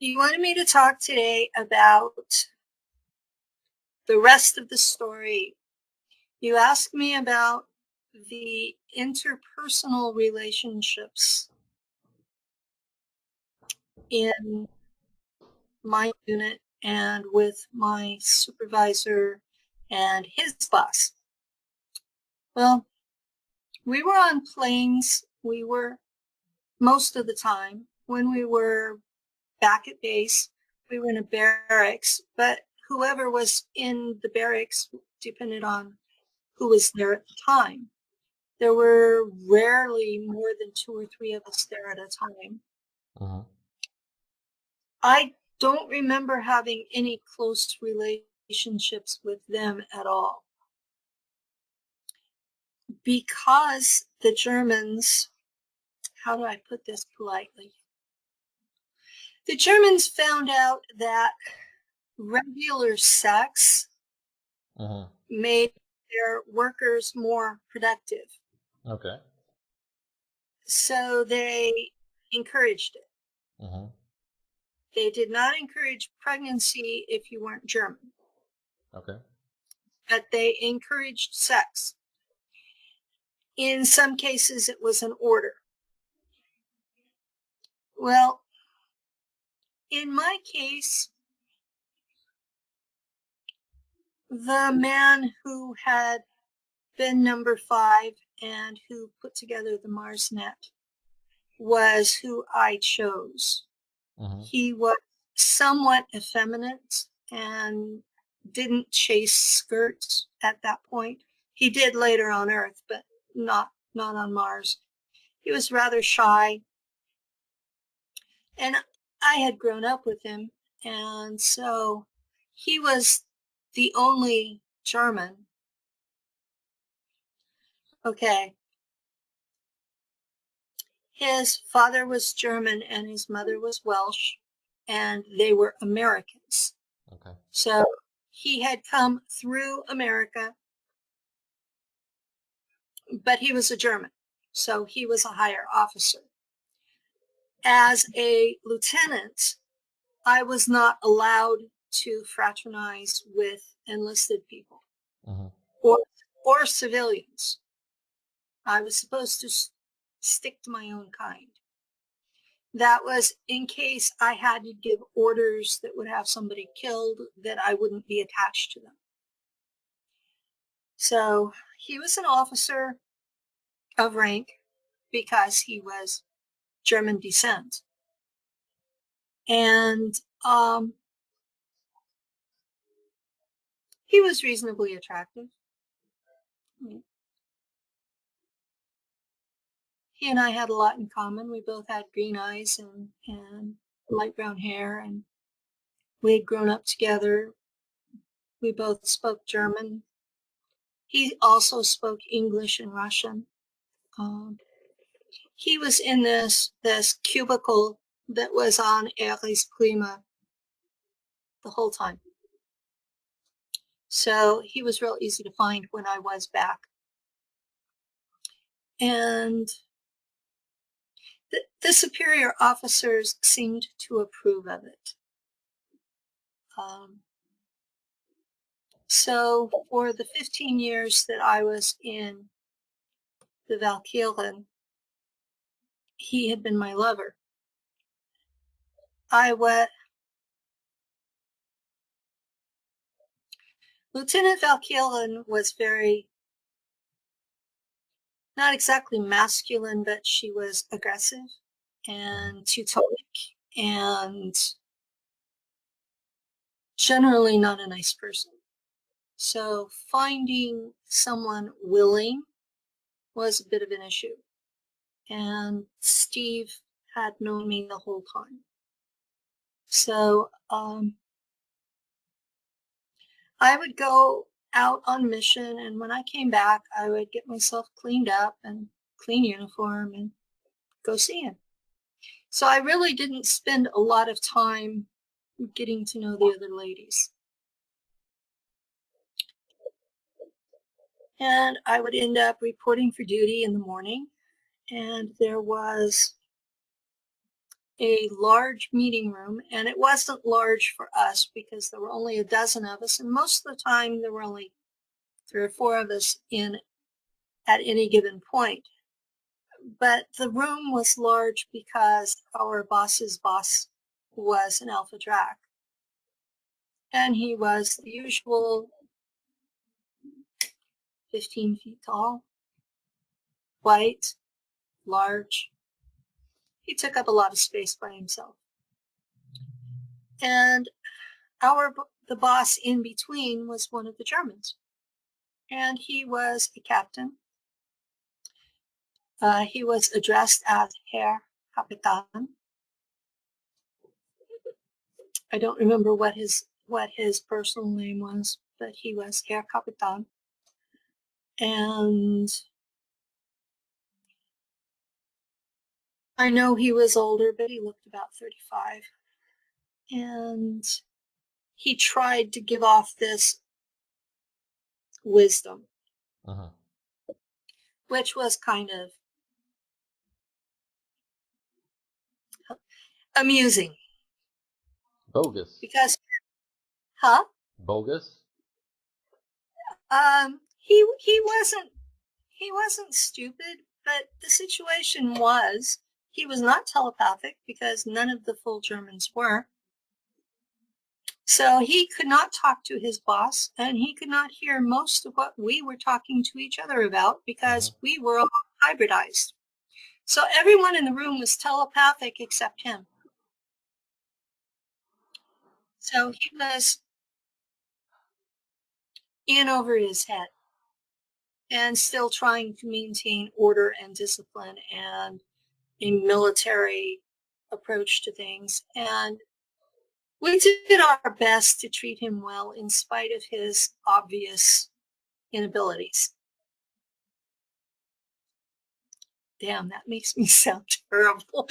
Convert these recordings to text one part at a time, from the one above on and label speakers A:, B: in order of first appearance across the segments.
A: You wanted me to talk today about the rest of the story. You asked me about the interpersonal relationships in my unit and with my supervisor and his boss. Well, we were on planes. We were most of the time. When we were back at base, we were in a barracks, but whoever was in the barracks depended on who was there at the time. There were rarely more than 2 or 3 of us there at a time.
B: Uh-huh.
A: I don't remember having any close relationships with them at all. Because the Germans, how do I put this politely? The Germans found out that regular sex
B: Uh-huh.
A: made their workers more productive.
B: Okay.
A: So they encouraged it.
B: Uh-huh.
A: They did not encourage pregnancy if you weren't German,
B: Okay.
A: but they encouraged sex. In some cases, it was an order. Well, in my case, the man who had been number 5 and who put together the Mars net was who I chose.
B: Uh-huh.
A: He was somewhat effeminate and didn't chase skirts at that point. He did later on Earth, but not on Mars. He was rather shy, and I had grown up with him, and so he was the only German. Okay. His father was German and his mother was Welsh, and they were Americans.
B: Okay.
A: So he had come through America, but he was a German, so he was a higher officer. As a lieutenant, I was not allowed to fraternize with enlisted people
B: Uh-huh.
A: or or civilians. I was supposed to stick to my own kind. That was in case I had to give orders that would have somebody killed, that I wouldn't be attached to them. So he was an officer of rank because he was German descent. And he was reasonably attractive. He and I had a lot in common. We both had green eyes and light brown hair, and we had grown up together. We both spoke German. He also spoke English and Russian. Um, he was in this cubicle that was on Aries Prima the whole time. So he was real easy to find when I was back. And the superior officers seemed to approve of it. So for the 15 years that I was in the Valkyren, he had been my lover. Lieutenant Valkyren was very, not exactly masculine, but she was aggressive and Teutonic and generally not a nice person. So finding someone willing was a bit of an issue. And Steve had known me the whole time. So I would go out on mission, and when I came back, I would get myself cleaned up and clean uniform and go see him. So I really didn't spend a lot of time getting to know the other ladies. And I would end up reporting for duty in the morning, and there was a large meeting room, and it wasn't large for us because there were only a dozen of us, and most of the time there were only 3 or 4 of us in at any given point. But the room was large because our boss's boss was an alpha drac, and he was the usual 15 feet tall, white, large. He took up a lot of space by himself. And the boss in between was one of the Germans, and he was a captain. He was addressed as Herr Kapitän. I don't remember what his personal name was, but he was Herr Kapitän. And I know he was older, but he looked about 35. And he tried to give off this wisdom, which was kind of amusing.
B: Bogus.
A: Because,
B: Bogus?
A: He wasn't stupid, but the situation was he was not telepathic because none of the full Germans were. So he could not talk to his boss, and he could not hear most of what we were talking to each other about because we were all hybridized. So everyone in the room was telepathic except him. So he was in over his head and still trying to maintain order and discipline and a military approach to things. And we did our best to treat him well in spite of his obvious inabilities. Damn, that makes me sound terrible.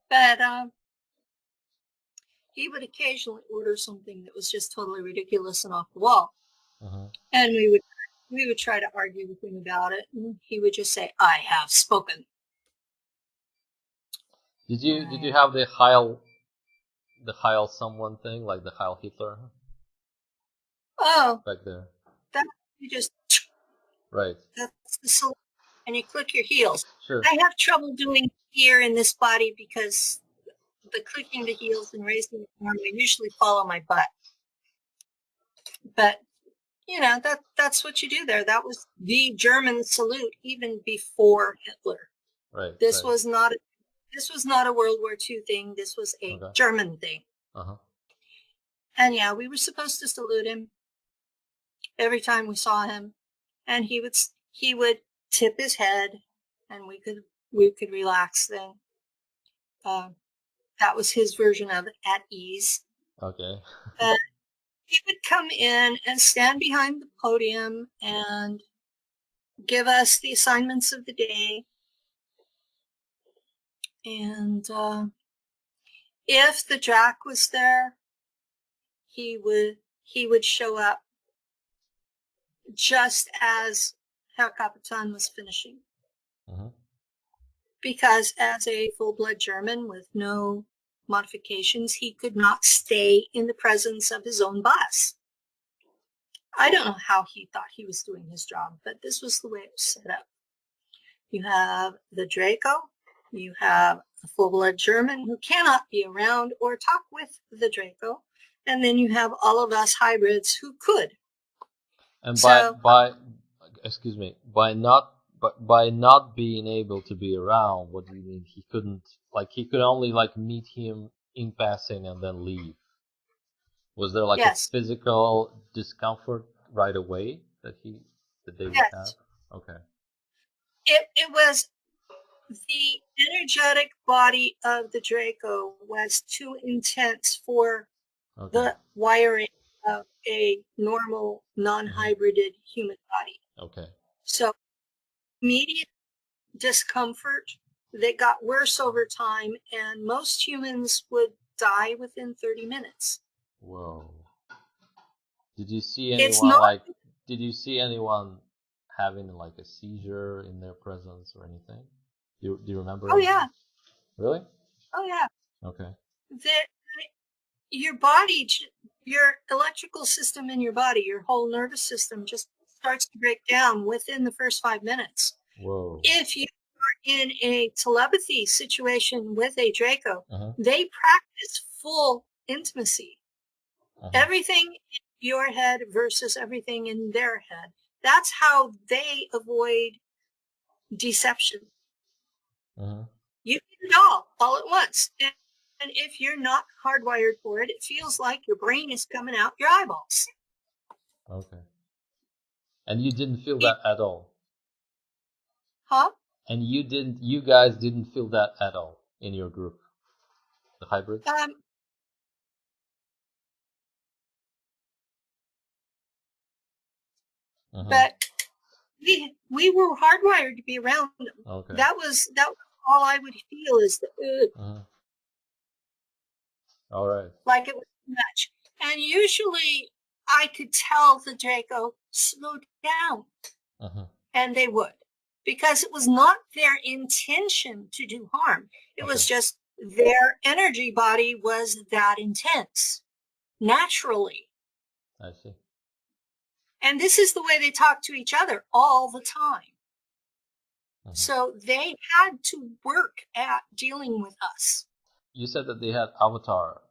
A: But he would occasionally order something that was just totally ridiculous and off the wall. And we would try to argue with him about it, and he would just say, "I have spoken."
B: Did you have the Heil someone thing, like the Heil Hitler?
A: Oh,
B: back there.
A: That you just
B: right.
A: That's the solution, and you click your heels.
B: Sure.
A: I have trouble doing here in this body because the clicking the heels and raising the arm, I usually follow my butt. But that's what you do there. That was the German salute even before Hitler.
B: Right.
A: This was not a World War II thing. This was a German thing. And yeah, we were supposed to salute him every time we saw him, and he would tip his head, and we could relax then. That was his version of at ease.
B: Okay.
A: He would come in and stand behind the podium and give us the assignments of the day. And if the Drac was there, he would show up just as Herr Kapitän was finishing. Because as a full-blood German with no modifications, he could not stay in the presence of his own boss. I don't know how he thought he was doing his job, but this was the way it was set up. You have the Draco, you have a full-blood German who cannot be around or talk with the Draco, and then you have all of us hybrids who could.
B: And by not being able to be around, what do you mean? He could only meet him in passing and then leave. Was there a physical discomfort right away that they would have? Okay.
A: It was the energetic body of the Draco was too intense for the wiring of a normal, non-hybrided human body.
B: Okay.
A: So immediate discomfort that got worse over time, and most humans would die within 30 minutes.
B: Whoa. Did you see anyone Did you see anyone having a seizure in their presence or anything? Do you remember?
A: Oh, yeah.
B: Really?
A: Oh yeah.
B: Okay.
A: Your body, your electrical system in your body, your whole nervous system just starts to break down within the first 5 minutes.
B: Whoa.
A: If you are in a telepathy situation with a Draco,
B: Uh-huh.
A: they practice full intimacy.
B: Uh-huh.
A: Everything in your head versus everything in their head. That's how they avoid deception.
B: Uh-huh.
A: You get it all at once. And if you're not hardwired for it, it feels like your brain is coming out your eyeballs.
B: Okay. And you didn't feel that at all?
A: Huh?
B: And you guys didn't feel that at all in your group? The hybrids?
A: But we were hardwired to be around them.
B: Okay.
A: That was all I would feel is the
B: all right.
A: like it was too much. And usually I could tell the Draco slow down, and they would, because it was not their intention to do harm. It was just their energy body was that intense naturally.
B: I see.
A: And this is the way they talk to each other all the time. So they had to work at dealing with us.
B: You said that they had avatar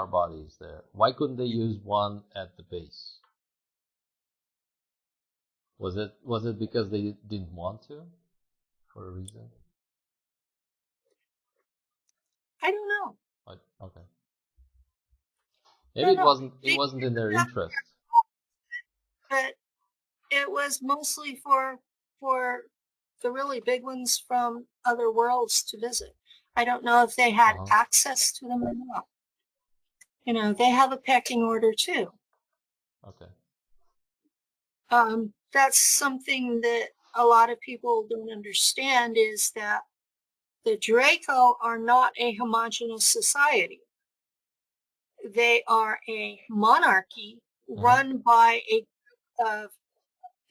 B: bodies there. Why couldn't they use one at the base? Was it because they didn't want to, for a reason?
A: I don't know.
B: Okay. Maybe it wasn't in their interest.
A: But it was mostly for the really big ones from other worlds to visit. I don't know if they had access to them or not. You know, they have a pecking order too.
B: Okay.
A: That's something that a lot of people don't understand, is that the Draco are not a homogeneous society. They are a monarchy run by a group of,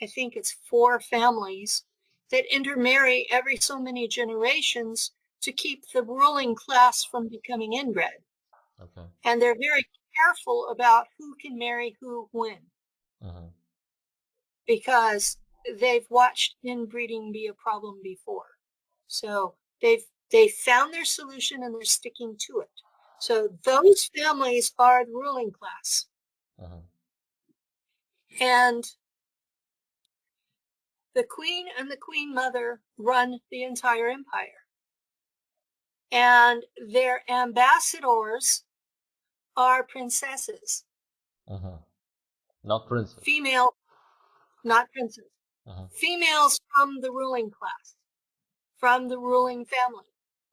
A: I think it's 4 families that intermarry every so many generations to keep the ruling class from becoming inbred.
B: Okay.
A: And they're very careful about who can marry who when. Because they've watched inbreeding be a problem before. So they've found their solution and they're sticking to it. So those families are the ruling class. And the queen and the queen mother run the entire empire. And their ambassadors are princesses.
B: Not princes.
A: Female, not princes. Females from the ruling class, from the ruling family.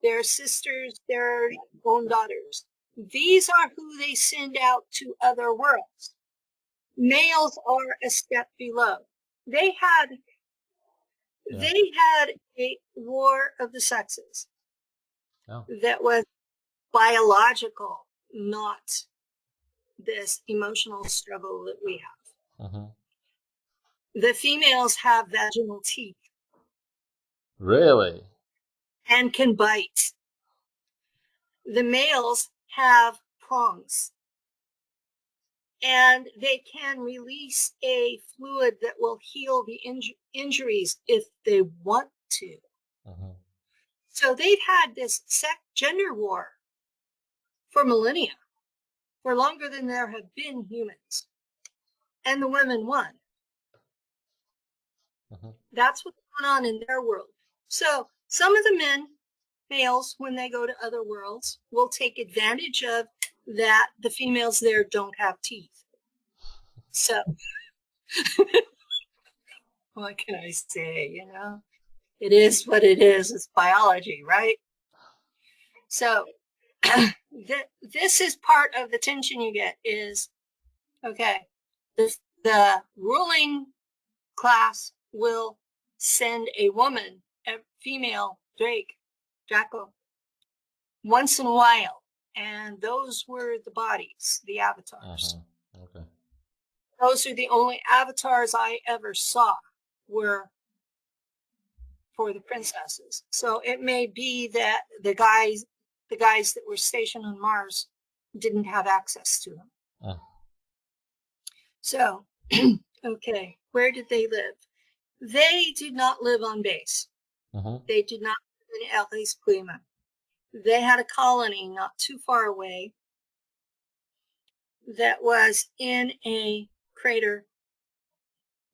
A: Their sisters, their own daughters. These are who they send out to other worlds. Males are a step below. They had a war of the sexes that was biological, not this emotional struggle that we have. The females have vaginal teeth.
B: Really?
A: And can bite. The males have prongs. And they can release a fluid that will heal the injuries if they want to. So they've had this gender war for millennia, for longer than there have been humans. And the women won. That's what's going on in their world. So some of the males, when they go to other worlds, will take advantage of that the females there don't have teeth. So what can I say, you know? It is what it is. It's biology, right? So this is part of the tension you get is, okay, the ruling class will send a woman, a female Draco, once in a while. And those were the bodies, the avatars.
B: Okay.
A: Those are the only avatars I ever saw were for the princesses. So it may be that the guys that were stationed on Mars didn't have access to them.
B: Oh.
A: So, okay, where did they live? They did not live on base. They did not live in Aries Prima. They had a colony not too far away that was in a crater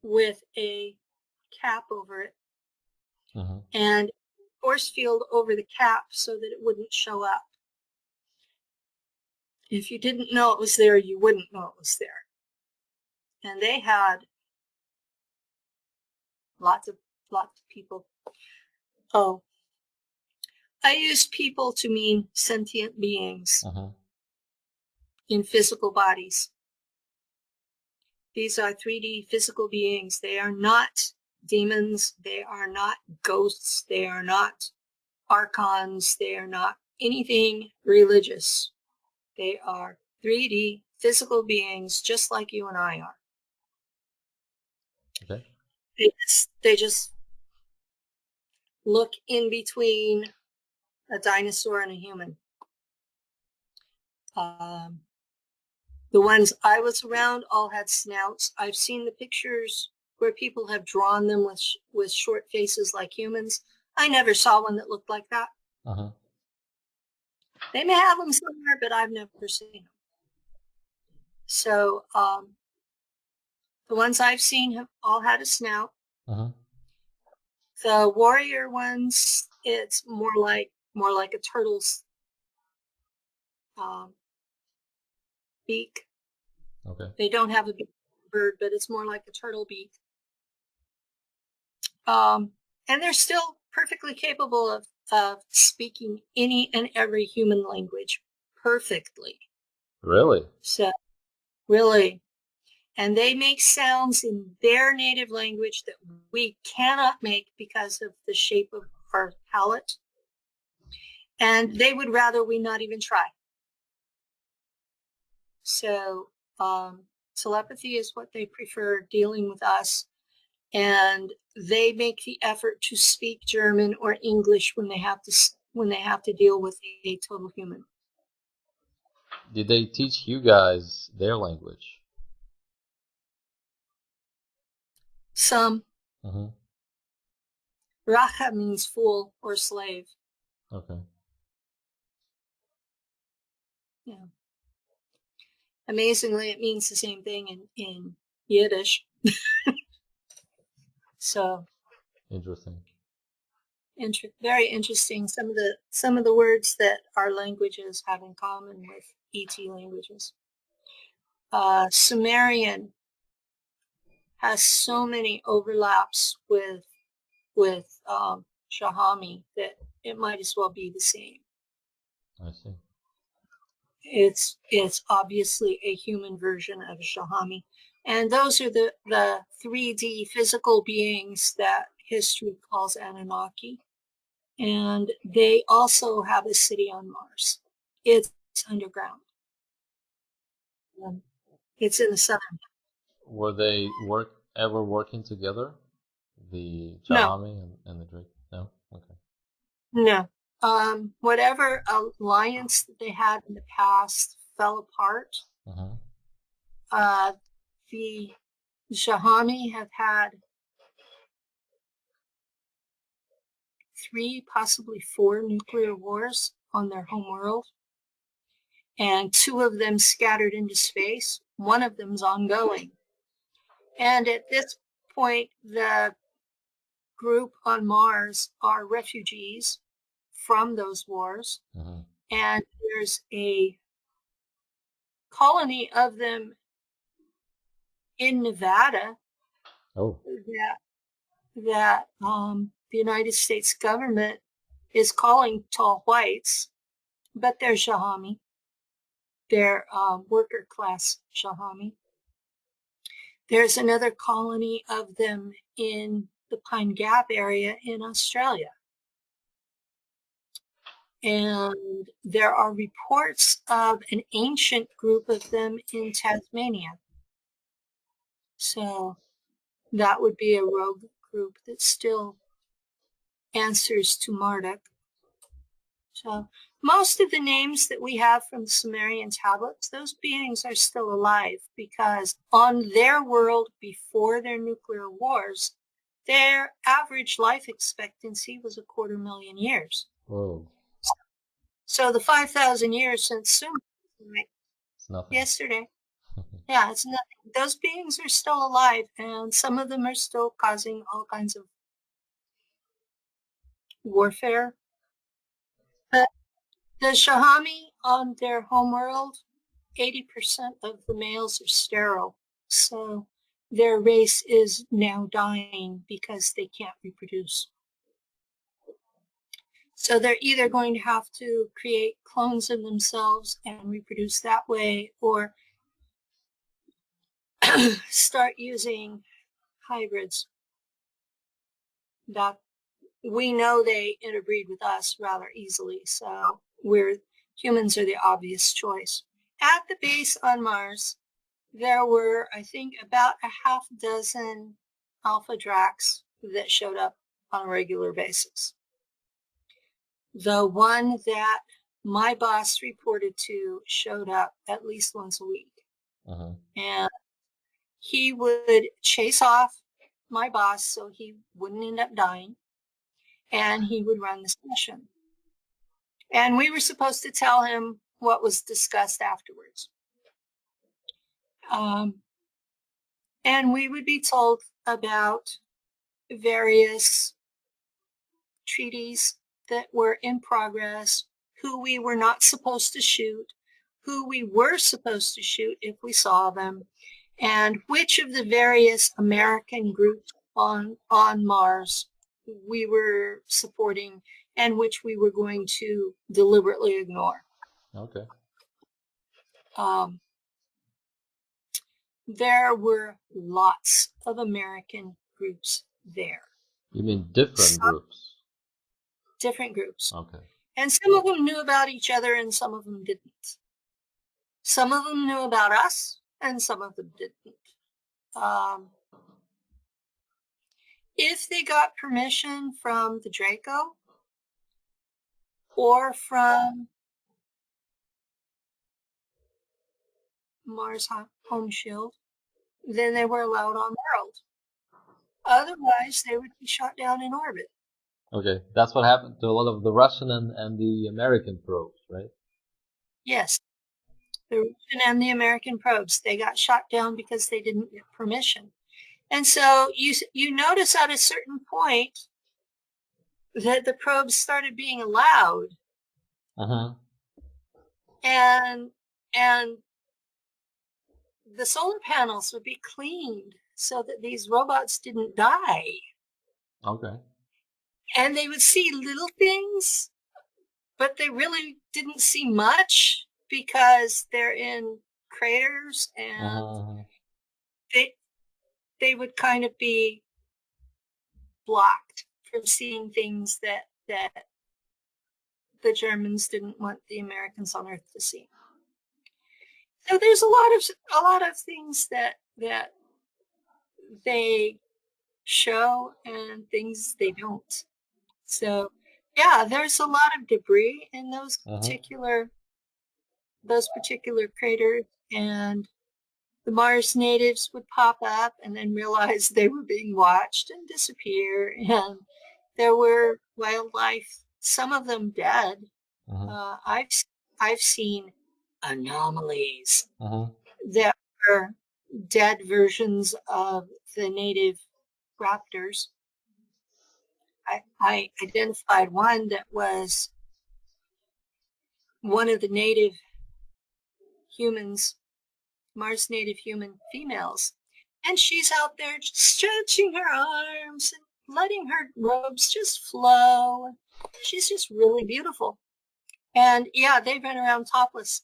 A: with a cap over it and force field over the cap so that it wouldn't show up. If you didn't know it was there, you wouldn't know it was there. And they had lots of people. Oh, I use people to mean sentient beings in physical bodies. These are 3D physical beings. They are not demons. They are not ghosts. They are not archons. They are not anything religious. They are 3D physical beings just like you and I are.
B: Okay.
A: They just look in between a dinosaur and a human. The ones I was around all had snouts. I've seen the pictures where people have drawn them with short faces like humans. I never saw one that looked like that. They may have them somewhere, but I've never seen them. So the ones I've seen have all had a snout. The warrior ones, it's more like a turtle's beak.
B: Okay.
A: They don't have a big bird, but it's more like a turtle beak. And they're still perfectly capable of speaking any and every human language perfectly.
B: Really?
A: So, really. And they make sounds in their native language that we cannot make because of the shape of our palate. And they would rather we not even try. So telepathy is what they prefer dealing with us. And they make the effort to speak German or English when they have to deal with a total human.
B: Did they teach you guys their language?
A: Some. Racha means fool or slave.
B: Okay.
A: Yeah. Amazingly, it means the same thing in Yiddish. So
B: interesting.
A: Very interesting. Some of the words that our languages have in common with ET languages. Sumerian has so many overlaps with Shahami that it might as well be the same.
B: I see.
A: It's obviously a human version of Shahami. And those are the 3D physical beings that history calls Anunnaki. And they also have a city on Mars. It's underground. It's in the southern.
B: Were they ever working together? The
A: No.
B: Shahami and the Draco? No? Okay.
A: No. Whatever alliance that they had in the past fell apart. The Shahami have had 3, possibly 4 nuclear wars on their home world, and 2 of them scattered into space. One of them's ongoing. And at this point, the group on Mars are refugees from those wars. And there's a colony of them in Nevada that the United States government is calling tall whites, but they're Shahami. They're worker class Shahami. There's another colony of them in the Pine Gap area in Australia. And there are reports of an ancient group of them in Tasmania. So that would be a rogue group that's still answers to Marduk. So most of the names that we have from the Sumerian tablets, those beings are still alive because on their world before their nuclear wars, their average life expectancy was 250,000 years.
B: Whoa.
A: So the 5,000 years since Sumer,
B: It's nothing.
A: yesterday, yeah, it's nothing. Those beings are still alive, and some of them are still causing all kinds of warfare. But the Shahami on their homeworld, 80% of the males are sterile. So their race is now dying because they can't reproduce. So they're either going to have to create clones of themselves and reproduce that way, or start using hybrids. That we know they interbreed with us rather easily, so humans are the obvious choice. At the base on Mars, there were, I think, about a half dozen alpha Dracs that showed up on a regular basis. The one that my boss reported to showed up at least once a week.
B: Uh-huh.
A: And he would chase off my boss so he wouldn't end up dying, and he would run this mission. And we were supposed to tell him what was discussed afterwards. And we would be told about various treaties that were in progress, who we were not supposed to shoot, who we were supposed to shoot if we saw them, and which of the various American groups on Mars we were supporting and which we were going to deliberately ignore.
B: Okay.
A: There were lots of American groups there.
B: You mean different groups?
A: Different groups.
B: Okay.
A: And some of them knew about each other and some of them didn't. Some of them knew about us and some of them didn't. If they got permission from the Draco or from Marsische Heimschild, then they were allowed on world. Otherwise, they would be shot down in orbit.
B: Okay, that's what happened to a lot of the Russian and the American probes, right?
A: Yes. The Russian and the American probes, they got shot down because they didn't get permission. And so you notice at a certain point that the probes started being allowed.
B: Uh-huh.
A: And the solar panels would be cleaned so that these robots didn't die.
B: Okay.
A: And they would see little things, but they really didn't see much because they're in craters, and they would kind of be blocked from seeing things that the Germans didn't want the Americans on Earth to see. So there's a lot of things that they show and things they don't. So yeah, there's a lot of debris in those particular craters, and the Mars natives would pop up and then realize they were being watched and disappear. And there were wildlife, some of them dead. I've seen anomalies that were dead versions of the native raptors. I identified one that was one of the native humans, Mars native human females. And she's out there just stretching her arms and letting her robes just flow. She's just really beautiful. And yeah, they ran around topless.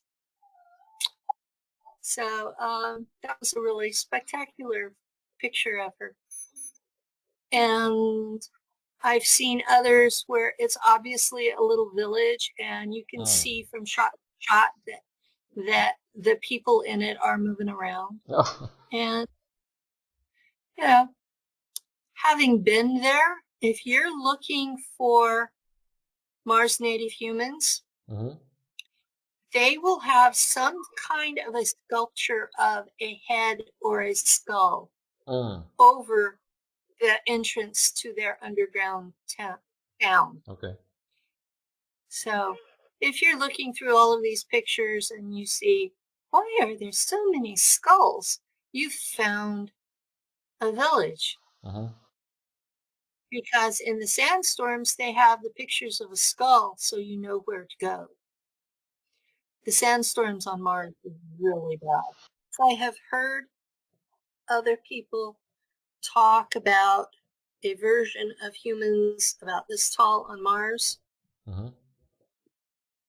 A: So that was a really spectacular picture of her. And I've seen others where it's obviously a little village, and you can see from shot to shot that the people in it are moving around. And having been there, if you're looking for Mars native humans, they will have some kind of a sculpture of a head or a skull over the entrance to their underground town.
B: Okay.
A: So if you're looking through all of these pictures and you see, why are there so many skulls? You've found a village. Because in the sandstorms, they have the pictures of a skull, so you know where to go. The sandstorms on Mars are really bad. I have heard other people talk about a version of humans about this tall on Mars.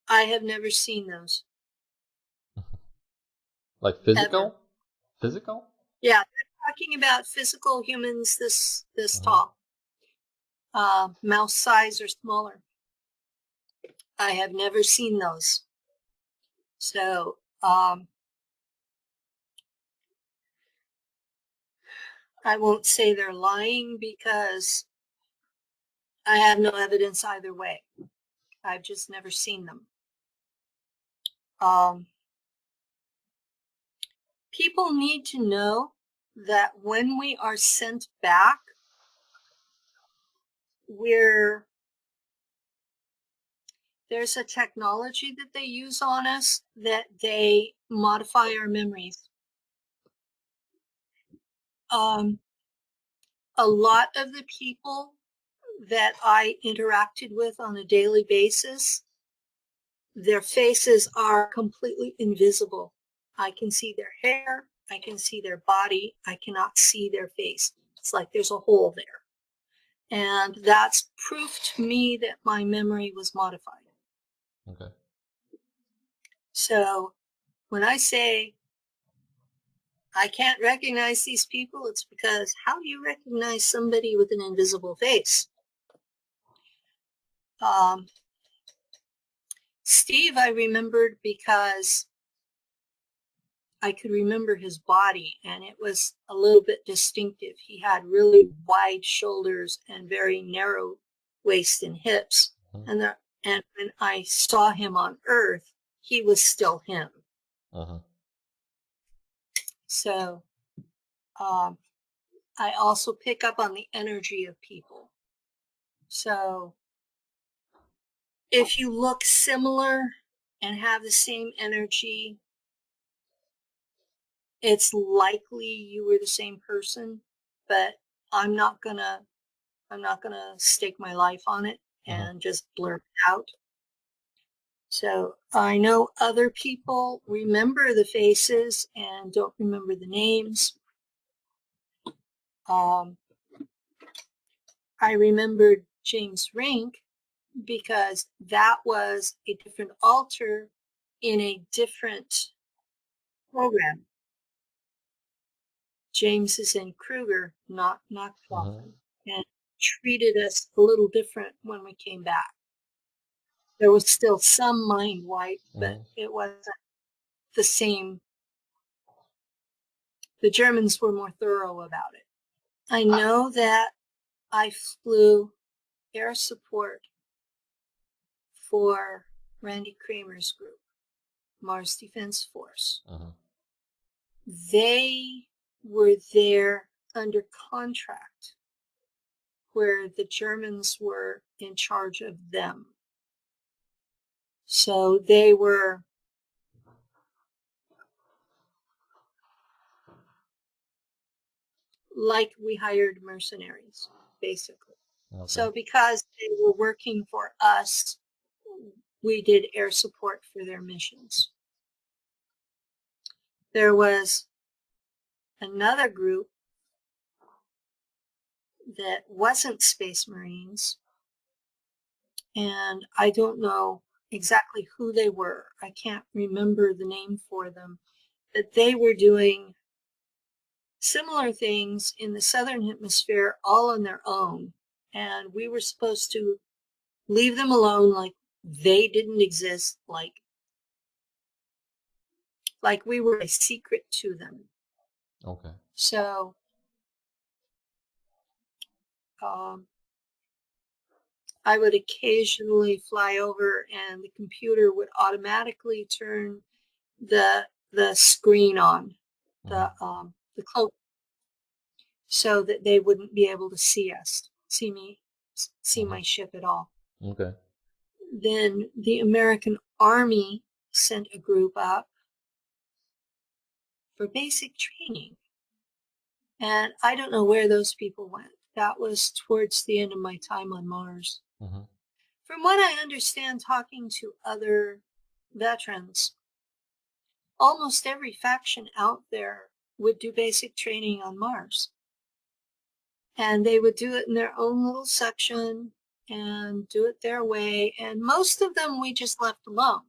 A: I have never seen those.
B: Like physical?
A: Ever.
B: Physical?
A: Yeah, they're talking about physical humans this tall. Mouse size or smaller. I have never seen those. So, I won't say they're lying because I have no evidence either way. I've just never seen them. People need to know that when we are sent back, there's a technology that they use on us that they modify our memories. A lot of the people that I interacted with on a daily basis, their faces are completely invisible. I can see their hair, I can see their body, I cannot see their face. It's like there's a hole there. And that's proof to me that my memory was modified.
B: Okay.
A: So when I say I can't recognize these people, it's because how do you recognize somebody with an invisible face? Steve, I remembered because I could remember his body, and it was a little bit distinctive. He had really wide shoulders and very narrow waist and hips. And when I saw him on Earth, he was still him. So I also pick up on the energy of people. So if you look similar and have the same energy, it's likely you were the same person, but I'm not gonna stake my life on it and just blurt it out. So I know other people remember the faces and don't remember the names. I remembered James Rink because that was a different altar in a different program. James is in Kruger, not Nacht Waffen, and treated us a little different when we came back. There was still some mind wipe, but it wasn't the same. The Germans were more thorough about it. I know that I flew air support for Randy Kramer's group, Mars Defense Force. They were there under contract where the Germans were in charge of them. So they were like we hired mercenaries, basically. So because they were working for us, we did air support for their missions. There was another group that wasn't Space Marines, and I don't know exactly who they were. I can't remember the name for them, but they were doing similar things in the Southern Hemisphere all on their own, and we were supposed to leave them alone like they didn't exist, like we were a secret to them.
B: Okay.
A: So I would occasionally fly over, and the computer would automatically turn the screen on, the cloak, so that they wouldn't be able to see my ship at all.
B: Okay.
A: Then the American Army sent a group up for basic training. And I don't know where those people went. That was towards the end of my time on Mars. From what I understand, talking to other veterans, almost every faction out there would do basic training on Mars. And they would do it in their own little section and do it their way. And most of them we just left alone.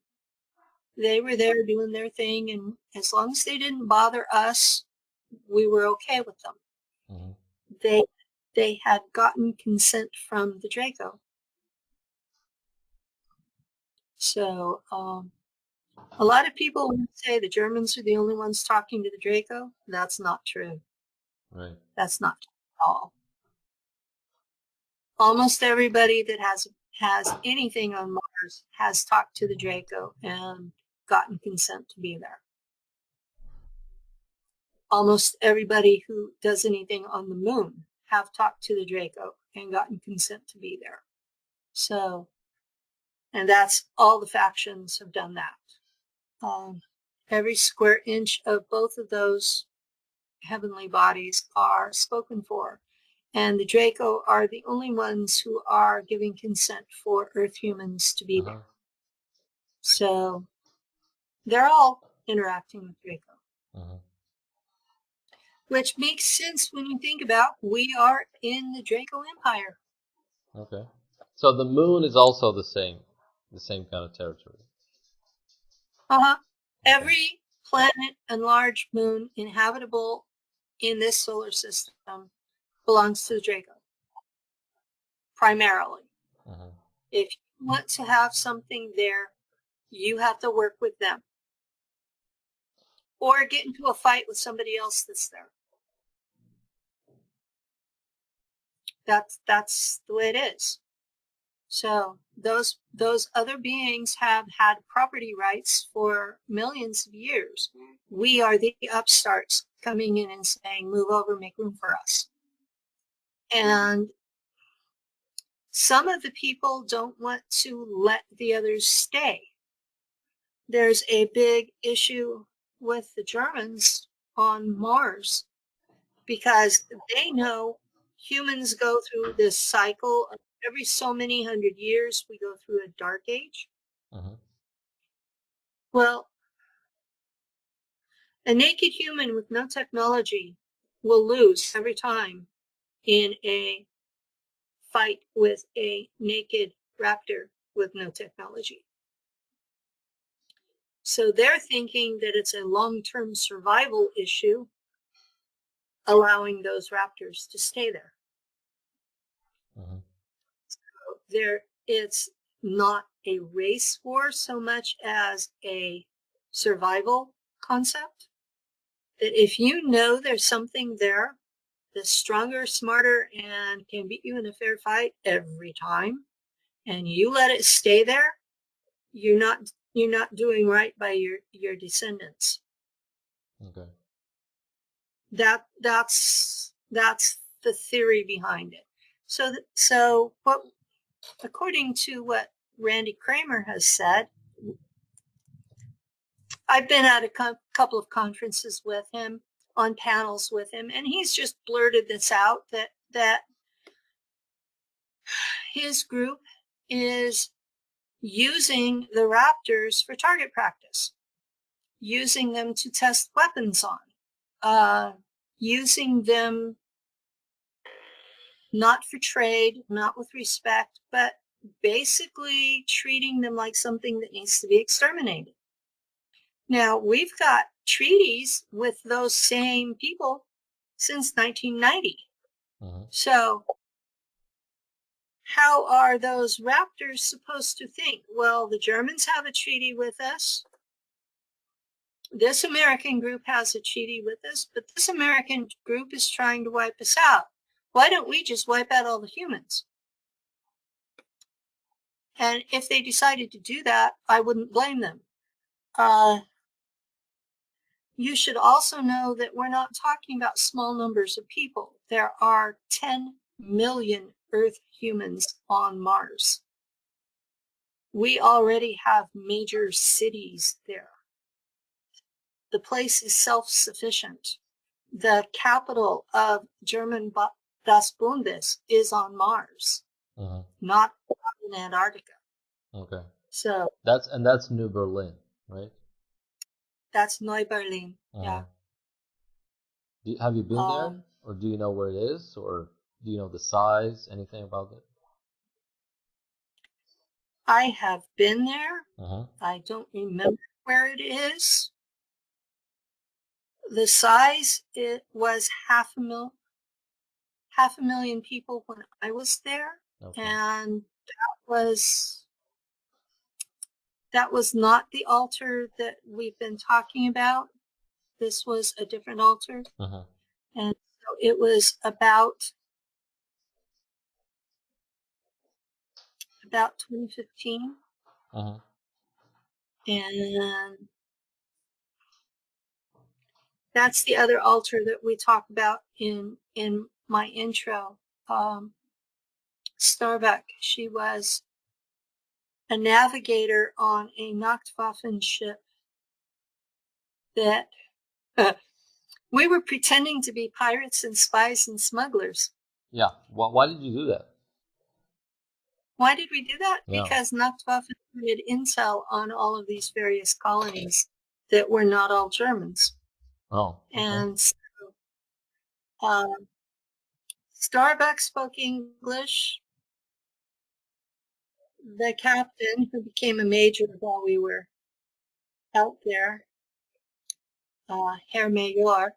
A: They were there doing their thing, and as long as they didn't bother us, we were okay with them. They had gotten consent from the Draco. So a lot of people would say the Germans are the only ones talking to the Draco. That's not true.
B: Right.
A: That's not true at all. Almost everybody that has anything on Mars has talked to the Draco and gotten consent to be there. Almost everybody who does anything on the moon have talked to the Draco and gotten consent to be there. So, and that's all the factions have done that. Every square inch of both of those heavenly bodies are spoken for. And the Draco are the only ones who are giving consent for Earth humans to be there. So they're all interacting with Draco. Which makes sense when you think about we are in the Draco Empire.
B: Okay. So the moon is also the same kind of territory.
A: Okay. Every planet and large moon inhabitable in this solar system belongs to the Draco. Primarily. If you want to have something there, you have to work with them. Or get into a fight with somebody else that's there. That's the way it is. So those other beings have had property rights for millions of years. We are the upstarts coming in and saying, move over, make room for us. And some of the people don't want to let the others stay. There's a big issue with the Germans on Mars because they know humans go through this cycle of every so many hundred years we go through a dark age. Well, a naked human with no technology will lose every time in a fight with a naked raptor with no technology. So they're thinking that it's a long-term survival issue, allowing those raptors to stay there. So it's not a race war so much as a survival concept. That if you know there's something there that's stronger, smarter, and can beat you in a fair fight every time, and you let it stay there, you're not doing right by your descendants.
B: Okay.
A: That's the theory behind it. So what, according to what Randy Kramer has said, I've been at a couple of conferences with him, on panels with him, and he's just blurted this out that his group is using the raptors for target practice, using them to test weapons on, using them not for trade, not with respect, but basically treating them like something that needs to be exterminated. Now, we've got treaties with those same people since 1990. So how are those raptors supposed to think? Well, the Germans have a treaty with us. This American group has a treaty with us, but this American group is trying to wipe us out. Why don't we just wipe out all the humans? And if they decided to do that, I wouldn't blame them. You should also know that we're not talking about small numbers of people. There are 10 million Earth humans on Mars. We already have major cities there. The place is self-sufficient. The capital of German Das Bundes is on Mars, not in Antarctica.
B: Okay.
A: So
B: that's New Berlin, right?
A: That's Neu-Berlin. Yeah.
B: Have you been there, or do you know where it is, or do you know the size? Anything about it?
A: I have been there. I don't remember where it is. The size, it was half a million people when I was there, and that was not the altar that we've been talking about. This was a different altar, and so it was about 2015, and that's the other altar that we talk about in my intro. Starbuck, she was a navigator on a Nacht Waffen ship that we were pretending to be pirates and spies and smugglers.
B: Yeah. Why did you do that?
A: Why did we do that?
B: Yeah.
A: Because Nacht Waffen had intel on all of these various colonies that were not all Germans.
B: Oh. Okay.
A: And so, Starbuck spoke English. The captain, who became a major while we were out there, Herr Major,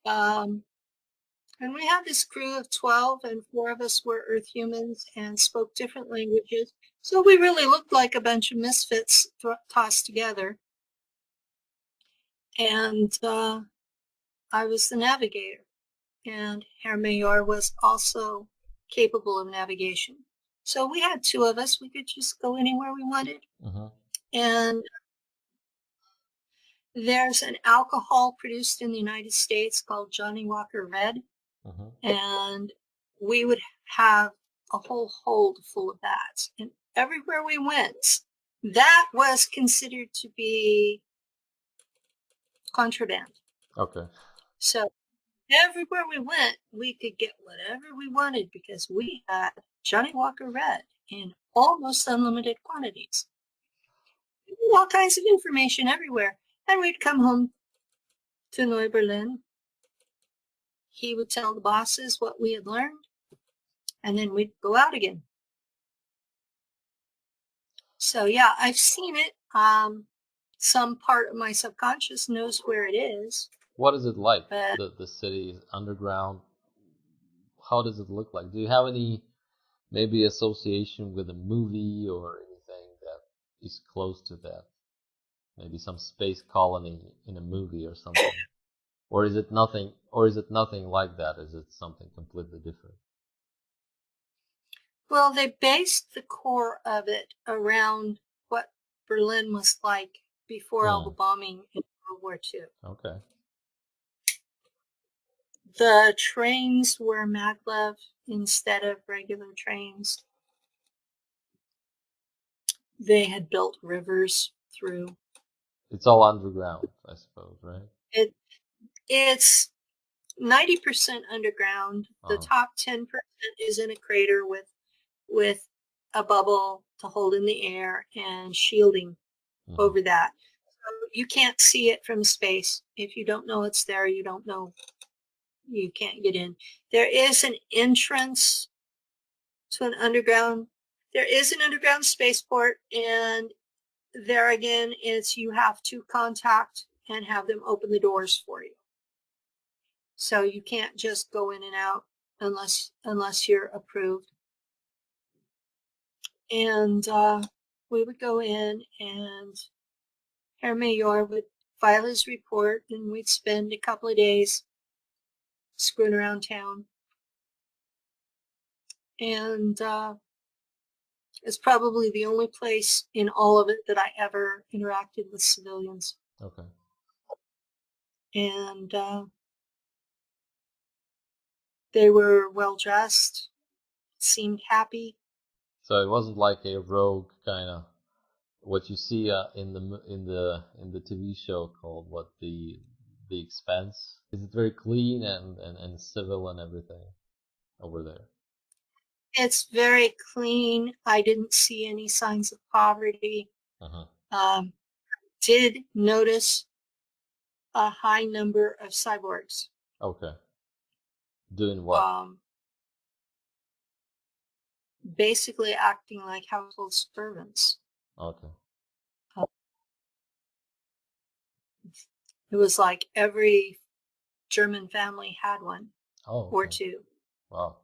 A: and we had this crew of 12, and 4 of us were Earth humans and spoke different languages. So we really looked like a bunch of misfits tossed together. And I was the navigator, and Herr Major was also capable of navigation. So we had 2 of us. We could just go anywhere we wanted. And there's an alcohol produced in the United States called Johnny Walker Red. And we would have a whole hold full of that. And everywhere we went, that was considered to be contraband.
B: Okay.
A: So everywhere we went, we could get whatever we wanted because we had Johnny Walker Red in almost unlimited quantities. All kinds of information everywhere. And we'd come home to Neu-Berlin. He would tell the bosses what we had learned, and then we'd go out again. So yeah, I've seen it. Some part of my subconscious knows where it is.
B: What is it like? The city is underground. How does it look like? Do you have any maybe association with a movie or anything that is close to that? Maybe some space colony in a movie or something. Or is it nothing like that? Is it something completely different?
A: Well, they based the core of it around what Berlin was like before all the bombing in World War II.
B: Okay.
A: The trains were maglev instead of regular trains. They had built rivers through.
B: It's all underground, I suppose, right?
A: It's 90% underground. The top 10% is in a crater with a bubble to hold in the air and shielding over that. So you can't see it from space. If you don't know it's there, you don't know. You can't get in. There is an entrance to an underground. There is an underground spaceport, and there again is you have to contact and have them open the doors for you. So you can't just go in and out unless you're approved. And we would go in, and Herr Major would file his report, and we'd spend a couple of days screwing around town. And It's probably the only place in all of it that I ever interacted with civilians.
B: Okay.
A: And they were well dressed, seemed happy.
B: So it wasn't like a rogue kind of what you see in the TV show called the Expanse. Is it very clean and civil and everything over there?
A: It's very clean. I didn't see any signs of poverty. Did notice a high number of cyborgs.
B: Okay. Doing what?
A: Basically acting like household servants.
B: Okay.
A: It was like every German family had one or two.
B: Wow.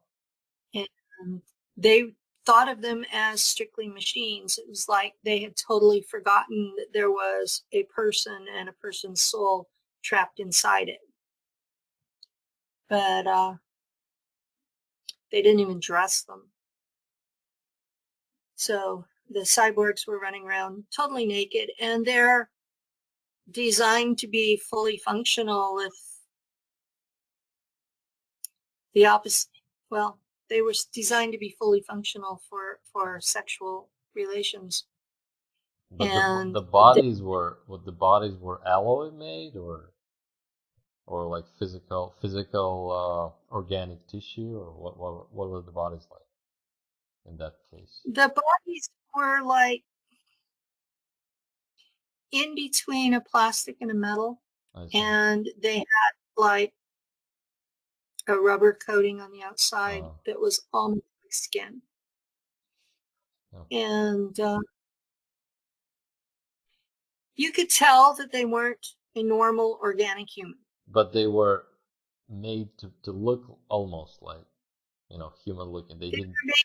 A: And they thought of them as strictly machines. It was like they had totally forgotten that there was a person and a person's soul trapped inside it. But they didn't even dress them. So the cyborgs were running around totally naked, and they're designed to be fully functional if the opposite, well, they were designed to be fully functional for sexual relations.
B: But
A: and
B: the bodies were alloy made or like physical organic tissue, or what were the bodies like in that case?
A: The bodies were like in between a plastic and a metal, and they had like a rubber coating on the outside that was almost like skin. And you could tell that they weren't a normal organic human.
B: But they were made to look almost like, human looking. They didn't.
A: Were made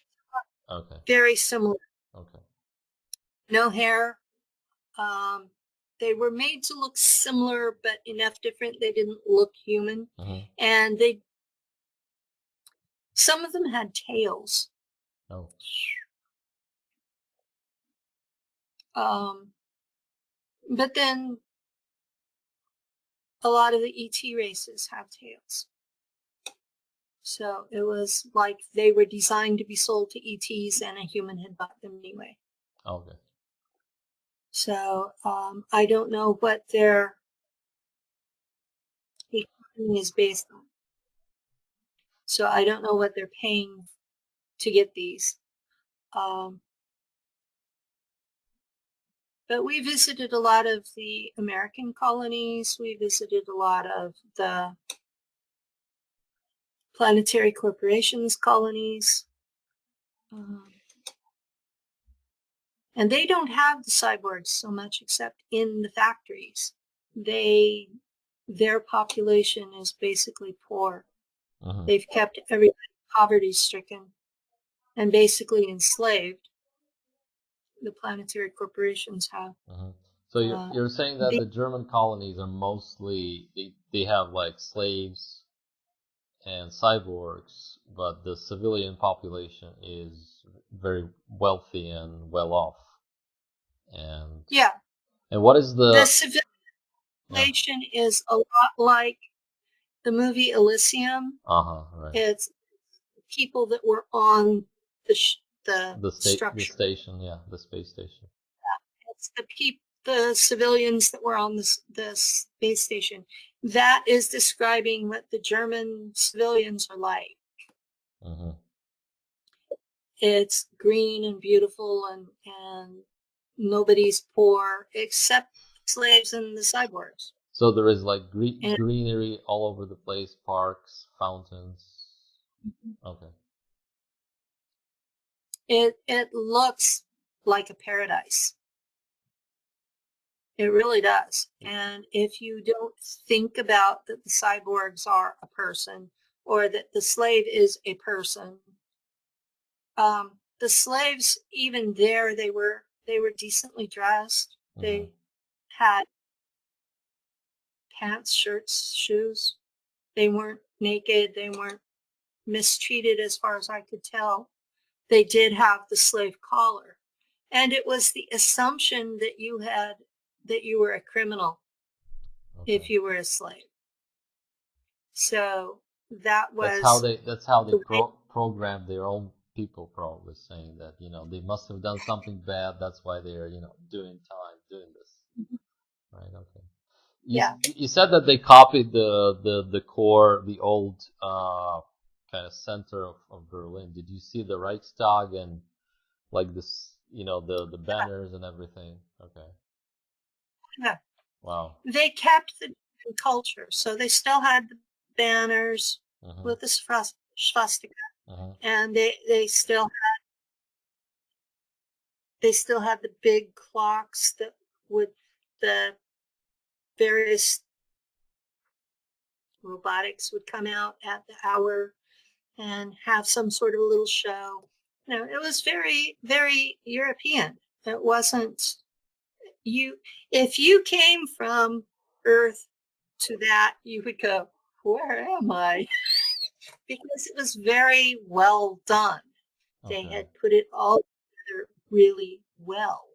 A: to look very similar.
B: Okay.
A: No hair. They were made to look similar, but enough different they didn't look human. And some of them had tails.
B: Oh.
A: But then a lot of the ET races have tails. So it was like they were designed to be sold to ETs, and a human had bought them anyway.
B: Okay.
A: So I don't know what their economy is based on. So I don't know what they're paying to get these. But we visited a lot of the American colonies. We visited a lot of the planetary corporations colonies. And they don't have the cyborgs so much except in the factories. Their population is basically poor. They've kept everybody poverty stricken and basically enslaved. The planetary corporations have.
B: So you're saying that the German colonies are mostly they have like slaves and cyborgs, but the civilian population is very wealthy and well off. And and what is the
A: civilian population is a lot like the movie Elysium.
B: Right.
A: It's people that were on the
B: structure. The station, the space station.
A: It's the civilians that were on the space station. That is describing what the German civilians are like. It's green and beautiful, and nobody's poor except slaves and the cyborgs.
B: So there is like greenery all over the place, parks, fountains. Okay.
A: It looks like a paradise. It really does. And if you don't think about that the cyborgs are a person, or that the slave is a person, the slaves, even there, they were decently dressed. They had pants, shirts, shoes. They weren't naked. They weren't mistreated as far as I could tell. they did have the slave collar. And it was the assumption that you were a criminal if you were a slave. So that was
B: that's how they programmed their own people, probably saying that, they must have done something bad, that's why they're, doing this. Mm-hmm. Right, okay. You said that they copied the core, the old kind of center of Berlin. Did you see the Reichstag and like this, the banners and everything? Okay.
A: Yeah.
B: Wow.
A: They kept the culture, so they still had the banners with the swastika, and they still had the big clocks that would the various robotics would come out at the hour and have some sort of a little show. It was very, very European. It wasn't if you came from Earth to that, you would go, where am I? Because it was very well done. Okay. They had put it all together really well.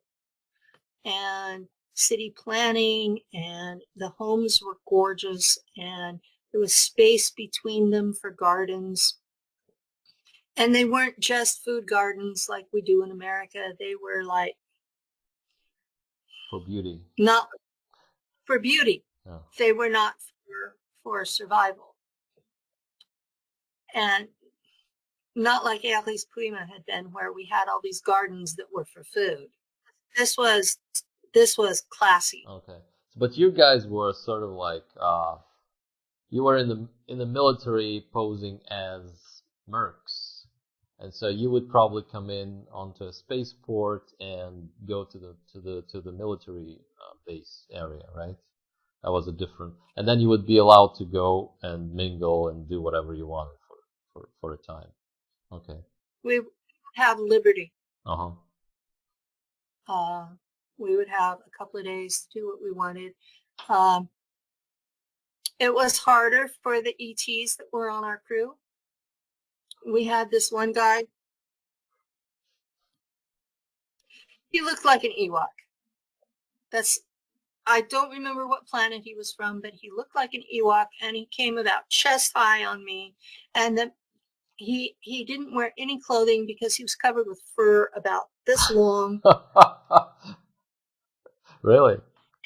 A: And city planning, and the homes were gorgeous, and there was space between them for gardens. And they weren't just food gardens like we do in America. They were like
B: for beauty.
A: Not for beauty. No. They were not for survival. And not like Aries Prima had been, where we had all these gardens that were for food. This was classy.
B: Okay. But you guys were sort of like you were in the military posing as mercs. And so you would probably come in onto a spaceport and go to the military base area, right? That was a different. And then you would be allowed to go and mingle and do whatever you wanted for a time. Okay.
A: We would have liberty.
B: Uh-huh.
A: We would have a couple of days to do what we wanted. It was harder for the ETs that were on our crew. We had this one guy. He looked like an Ewok. I don't remember what planet he was from, but he looked like an Ewok, and he came about chest high on me. And then he didn't wear any clothing because he was covered with fur about this long.
B: Really?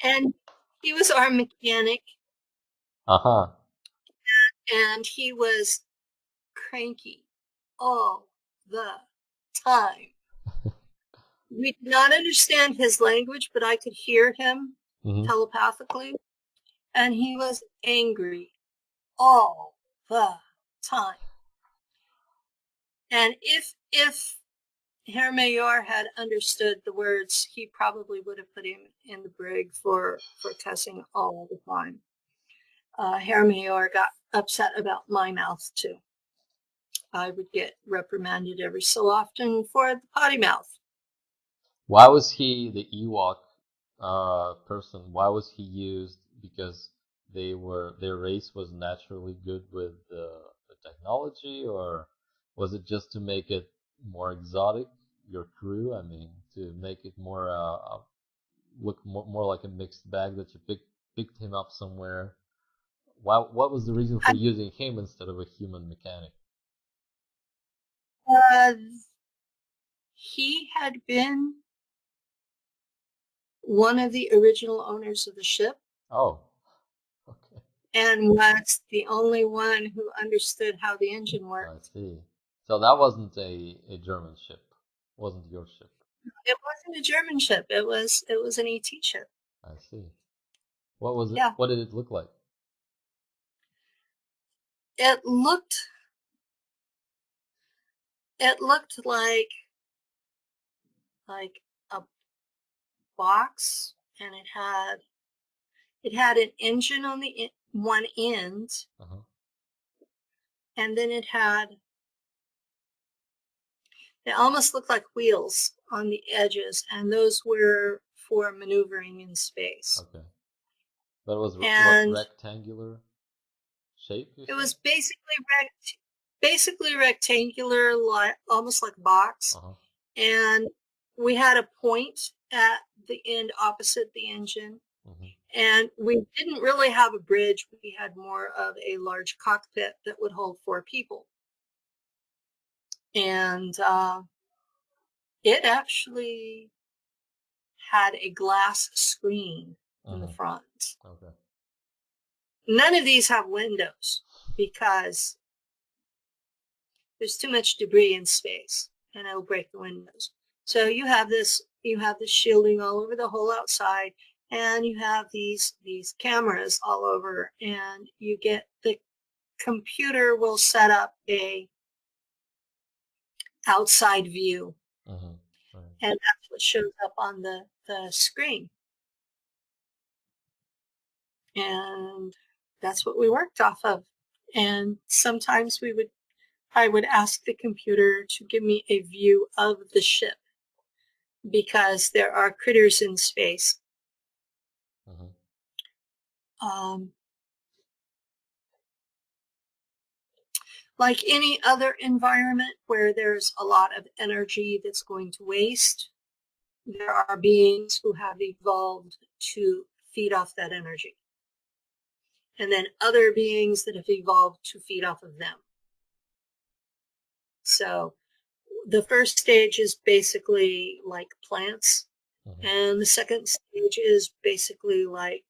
A: And he was our mechanic.
B: Uh-huh.
A: And he was cranky all the time. We did not understand his language, but I could hear him telepathically. And he was angry all the time. And if Herr Major had understood the words, he probably would have put him in the brig for cussing all the time. Herr Major got upset about my mouth too. I would get reprimanded every so often for the potty mouth.
B: Why was he the Ewok person? Why was he used? Because their race was naturally good with the technology, or was it just to make it more exotic? Your crew, I mean, to make it more look more like a mixed bag, that you picked him up somewhere. What was the reason for using him instead of a human mechanic?
A: He had been one of the original owners of the ship.
B: Oh, okay.
A: And was the only one who understood how the engine worked.
B: I see. So that wasn't a German ship. It wasn't your ship.
A: It wasn't a German ship. It was an ET ship.
B: I see. What was it? Yeah. What did it look like?
A: It looked like a box, and it had an engine on the one end, and then it almost looked like wheels on the edges, and those were for maneuvering in space.
B: Okay. But it was rectangular shape?
A: It was basically basically rectangular, almost like a box.
B: Uh-huh.
A: And we had a point at the end opposite the engine.
B: Mm-hmm.
A: And we didn't really have a bridge. We had more of a large cockpit that would hold 4 people. And it actually had a glass screen in the front.
B: Okay.
A: None of these have windows because there's too much debris in space and it'll break the windows. So you have this shielding all over the whole outside, and you have these cameras all over, and you get the computer will set up a outside view.
B: Mm-hmm. Right.
A: And that's what shows up on the screen. And that's what we worked off of. And sometimes I would ask the computer to give me a view of the ship because there are critters in space.
B: Mm-hmm.
A: Like any other environment where there's a lot of energy that's going to waste, there are beings who have evolved to feed off that energy. And then other beings that have evolved to feed off of them. So the first stage is basically like plants.
B: Mm-hmm.
A: And the second stage is basically like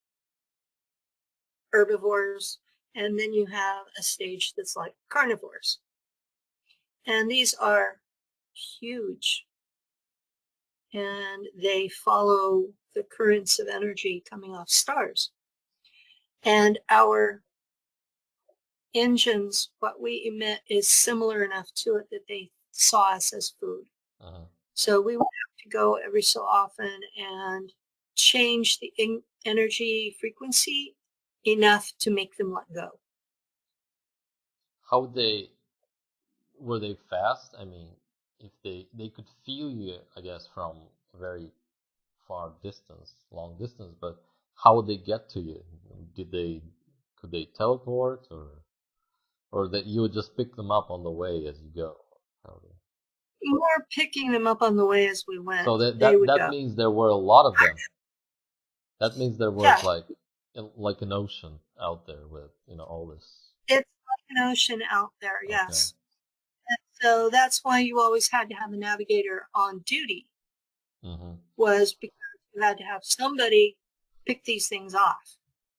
A: herbivores. And then you have a stage that's like carnivores. And these are huge. And they follow the currents of energy coming off stars. And our engines, what we emit is similar enough to it that they saw us as food.
B: Uh-huh.
A: So we would have to go every so often and change the energy frequency enough to make them let go.
B: How were they fast? I mean, if they could feel you, I guess, from a very far distance, long distance, but how would they get to you? Could they teleport, or that you would just pick them up on the way as you go?
A: More picking them up on the way as we went.
B: So that means there were a lot of them. That means there was like an ocean out there with all this.
A: It's like an ocean out there, yes. And so that's why you always had to have a navigator on duty.
B: Mm-hmm.
A: Was because you had to have somebody pick these things off.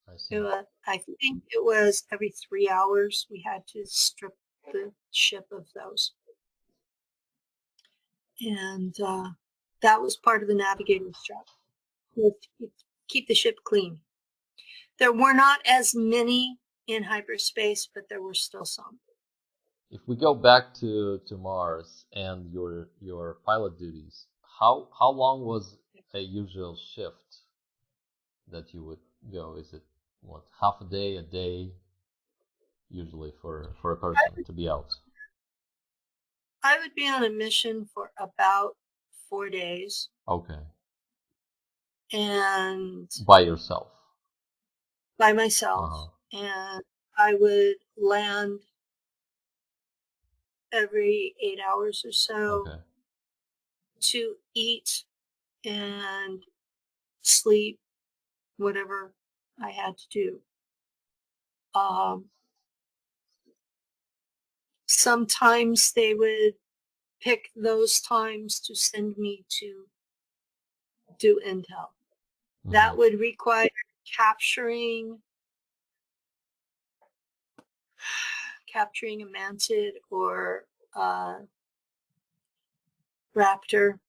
B: I see.
A: I think it was every 3 hours we had to strip the ship of those. And that was part of the navigator's job, was to keep the ship clean. There were not as many in hyperspace, but there were still some.
B: If we go back to Mars and your pilot duties, how long was a usual shift that you would go? Is it half a day, usually for a person to be out?
A: I would be on a mission for about 4 days.
B: Okay.
A: And
B: by yourself?
A: By myself. And I would land every 8 hours or so to eat and sleep, whatever I had to do. Sometimes they would pick those times to send me to do intel. Mm-hmm. That would require capturing a mantid or a raptor.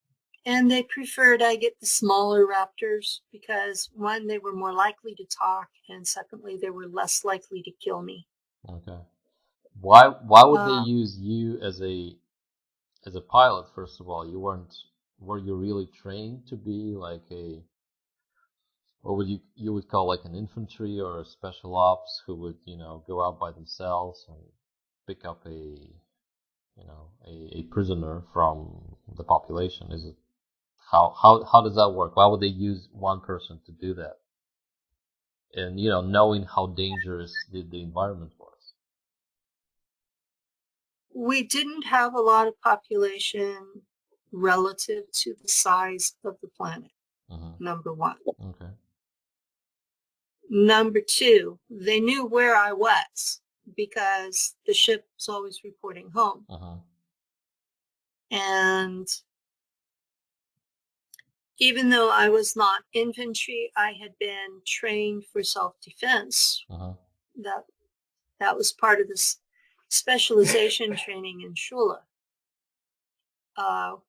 A: And they preferred I get the smaller raptors because, one, they were more likely to talk, and secondly, they were less likely to kill me.
B: Okay. Why would they use you as a pilot? First of all, were you really trained to be like what would you would call like an infantry or a special ops who would go out by themselves and pick up a prisoner from the population? Is it how does that work? Why would they use one person to do that? And knowing how dangerous the environment was.
A: we didn't have a lot of population relative to the size of the planet, number one.
B: Okay.
A: Number two, they knew where I was because the ship was always reporting home. And even though I was not infantry, I had been trained for self-defense. That was part of this specialization training in Shula.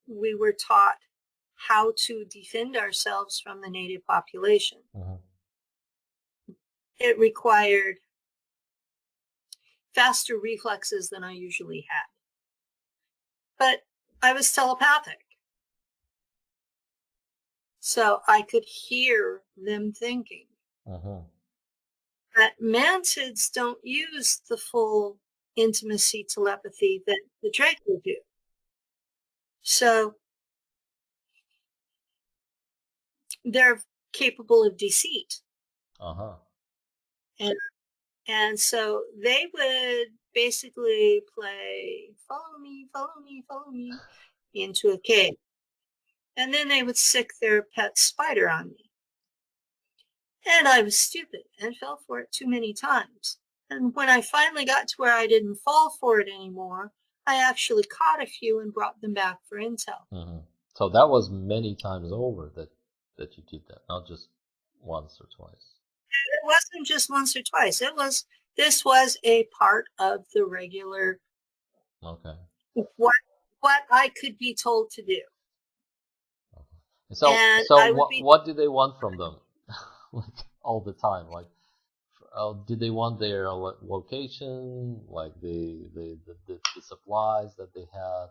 A: We were taught how to defend ourselves from the native population. It required faster reflexes than I usually had. But I was telepathic. So I could hear them thinking. But mantids don't use the full intimacy telepathy that the Draco do. So they're capable of deceit. And so they would basically play, follow me, follow me, follow me, into a cave. And then they would sick their pet spider on me. And I was stupid and fell for it too many times. And when I finally got to where I didn't fall for it anymore, I actually caught a few and brought them back for intel.
B: So that was many times over that you did that, not just once or twice.
A: It wasn't just once or twice. This was a part of the regular.
B: Okay.
A: What I could be told to do.
B: Okay. So what do they want from them? Like all the time, like did they want their location, like the supplies that they had,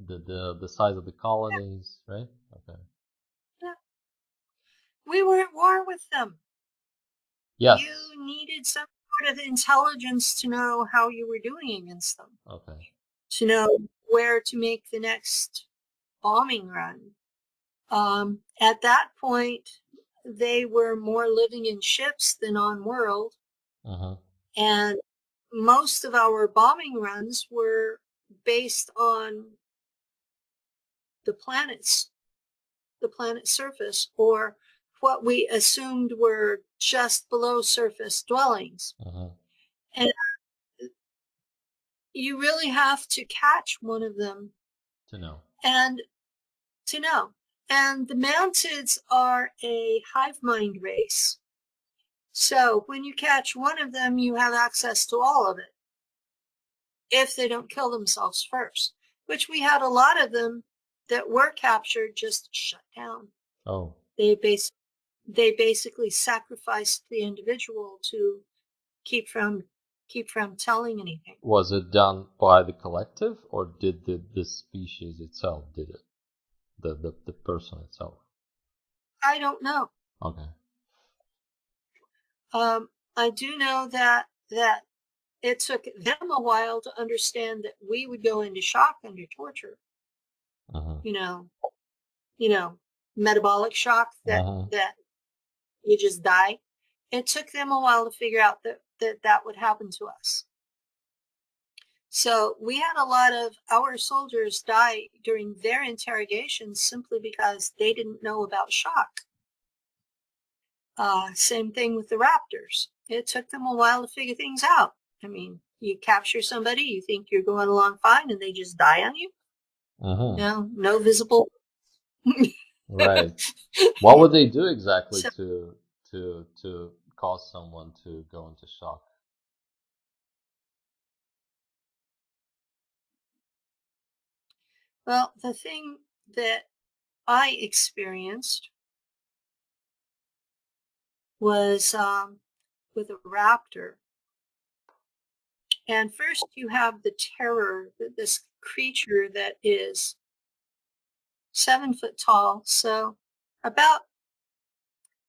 B: the size of the colonies, right? Okay.
A: Yeah. We were at war with them.
B: Yes.
A: You needed some sort of intelligence to know how you were doing against them.
B: Okay.
A: To know where to make the next bombing run. At that point, they were more living in ships than on world. And most of our bombing runs were based on the planet's surface, or what we assumed were just below surface dwellings. And you really have to catch one of them
B: to know.
A: And the mantids are a hive mind race. So when you catch one of them, you have access to all of it. If they don't kill themselves first, which we had a lot of them that were captured, just shut down.
B: Oh.
A: They basically sacrificed the individual to keep from telling anything.
B: Was it done by the collective, or did the species itself did it? The person itself?
A: I don't know.
B: Okay.
A: I do know that it took them a while to understand that we would go into shock under torture. You know, metabolic shock that you just die. It took them a while to figure out that would happen to us. So we had a lot of our soldiers die during their interrogations simply because they didn't know about shock. Same thing with the raptors. It took them a while to figure things out. I mean, you capture somebody, you think you're going along fine, and they just die on you. No visible.
B: Right. What would they do exactly to cause someone to go into shock?
A: Well, the thing that I experienced was with a raptor. And first you have the terror, this creature that is 7 foot tall, so about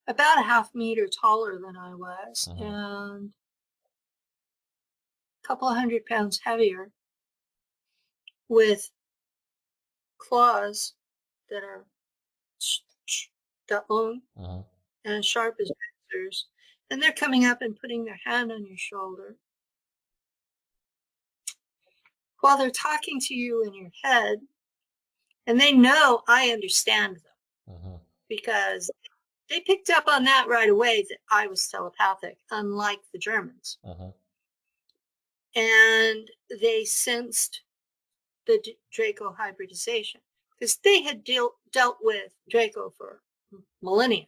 A: a half meter taller than I was, and a couple of 100 pounds heavier, with claws that are long and sharp as razors, and they're coming up and putting their hand on your shoulder. while they're talking to you in your head, and they know I understand them because they picked up on that right away that I was telepathic, unlike the Germans. And they sensed the Draco hybridization because they had dealt with Draco for millennia.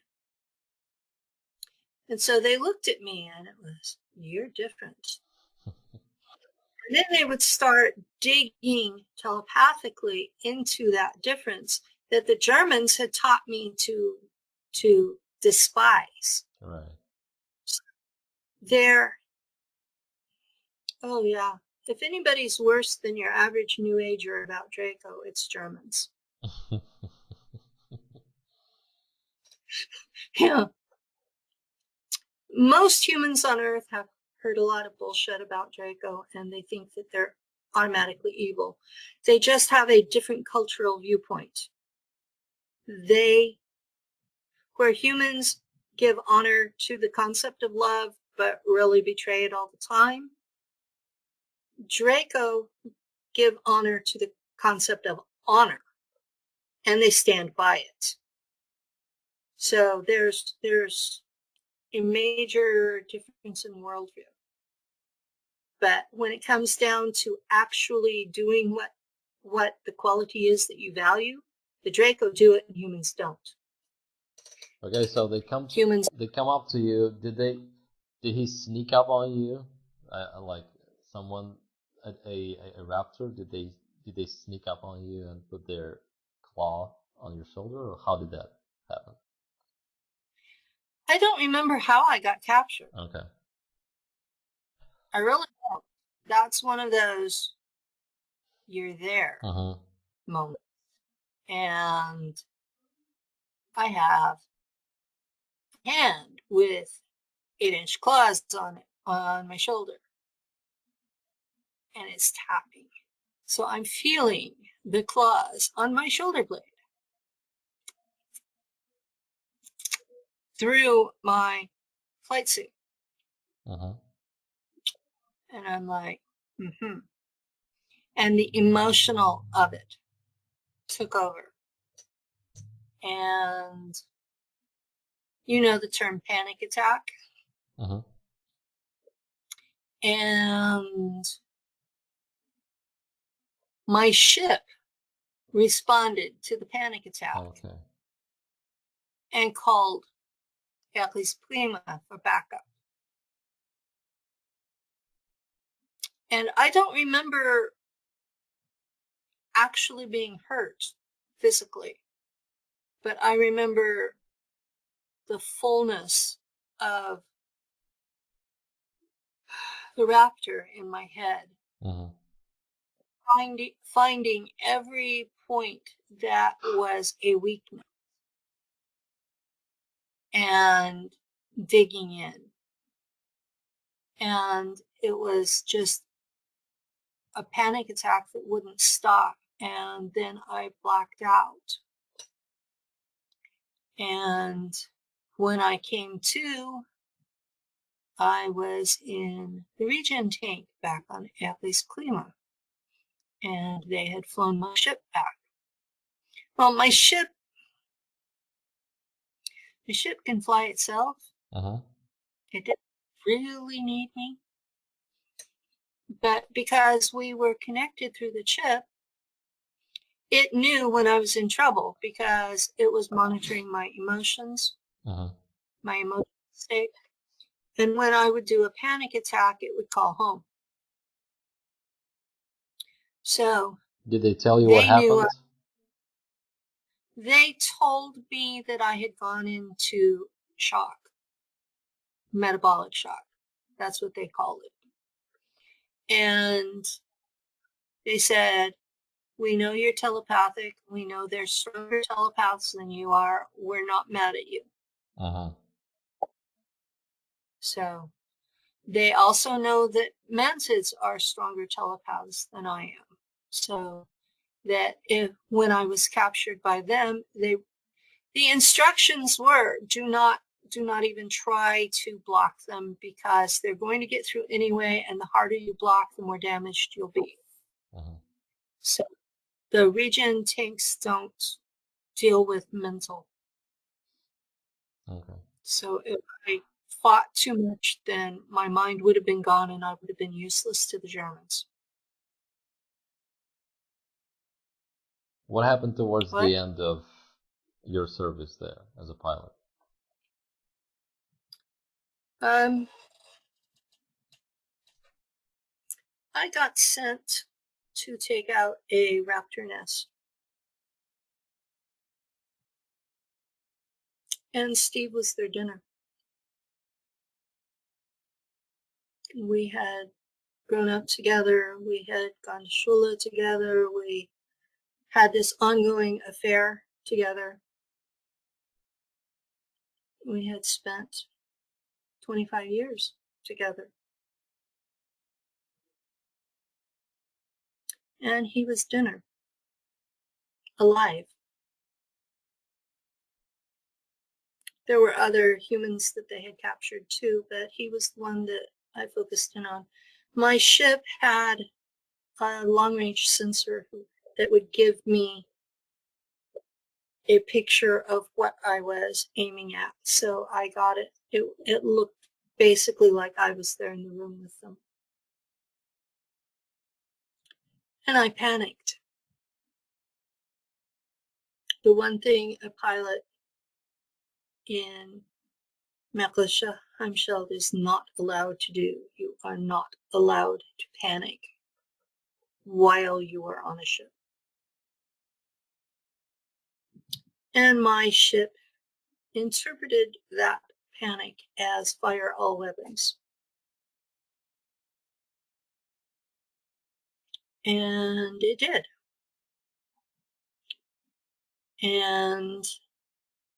A: And so they looked at me and it was, you're different. And then they would start digging telepathically into that difference that the Germans had taught me to despise.
B: Right.
A: They're, oh yeah, if anybody's worse than your average New Ager about Draco, it's Germans. Yeah. Most humans on Earth have heard a lot of bullshit about Draco, and they think that they're automatically evil. They just have a different cultural viewpoint. Where humans give honor to the concept of love, but really betray it all the time, Draco give honor to the concept of honor, and they stand by it. So there's a major difference in worldview. But when it comes down to actually doing what the quality is that you value, the Draco do it and humans don't.
B: Okay, so they come up to you. Did he sneak up on you, like someone, a raptor? Did they sneak up on you and put their claw on your shoulder, or how did that happen?
A: I don't remember how I got captured.
B: Okay.
A: I really don't. That's one of those you're there moments. And I have a hand with 8-inch claws on my shoulder. And it's tapping. So I'm feeling the claws on my shoulder blade through my flight suit. And I'm like, And the emotional of it took over. And you know the term panic attack? And my ship responded to the panic attack and called Aries Prima for backup. And I don't remember actually being hurt physically, but I remember the fullness of the raptor in my head, finding every point that was a weakness and digging in. And it was just a panic attack that wouldn't stop. And then I blacked out. And when I came to, I was in the regen tank back on Aries Prima. And they had flown my ship back. Well, my ship can fly itself. It didn't really need me. But because we were connected through the chip, it knew when I was in trouble because it was monitoring my emotions, my emotional state. And when I would do a panic attack, it would call home. So
B: did they tell you what happened?
A: They told me that I had gone into shock, metabolic shock. That's what they called it. And they said, we know you're telepathic. We know there's stronger telepaths than you are. We're not mad at you. So they also know that mantids are stronger telepaths than I am. So that when I was captured by them, the instructions were do not even try to block them because they're going to get through anyway, and the harder you block, the more damaged you'll be. So the region tanks don't deal with mental.
B: Okay.
A: So if I fought too much, then my mind would have been gone and I would have been useless to the Germans.
B: What happened towards
A: What?
B: the end of your service there as a pilot?
A: I got sent to take out a raptor nest. And Steve was their dinner. We had grown up together. We had gone to Schule together. We had this ongoing affair together. We had spent 25 years together. And he was dinner, alive. There were other humans that they had captured too, but he was the one that I focused in on. My ship had a long-range sensor that would give me a picture of what I was aiming at. So I got it. It looked basically like I was there in the room with them. And I panicked. The one thing a pilot in Marsische Heimschild is not allowed to do, you are not allowed to panic while you are on a ship. And my ship interpreted that panic as fire all weapons. And it did. And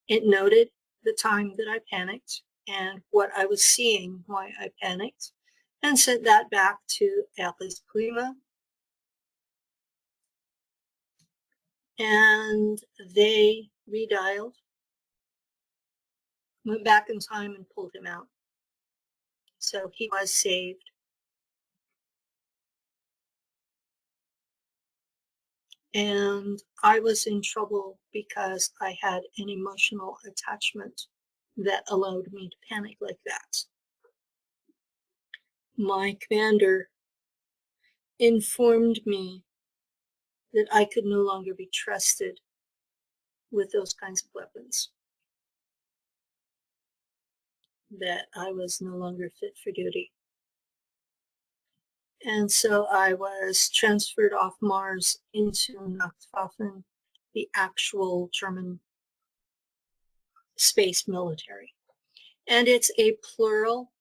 A: it noted the time that I panicked and what I was seeing, why I panicked, and sent that back to Aries Prima. And they redialed, went back in time and pulled him out. So he was saved. And I was in trouble because I had an emotional attachment that allowed me to panic like that. My commander informed me that I could no longer be trusted with those kinds of weapons, that I was no longer fit for duty. And so I was transferred off Mars into Nacht Waffen, the actual German space military. And it's a plural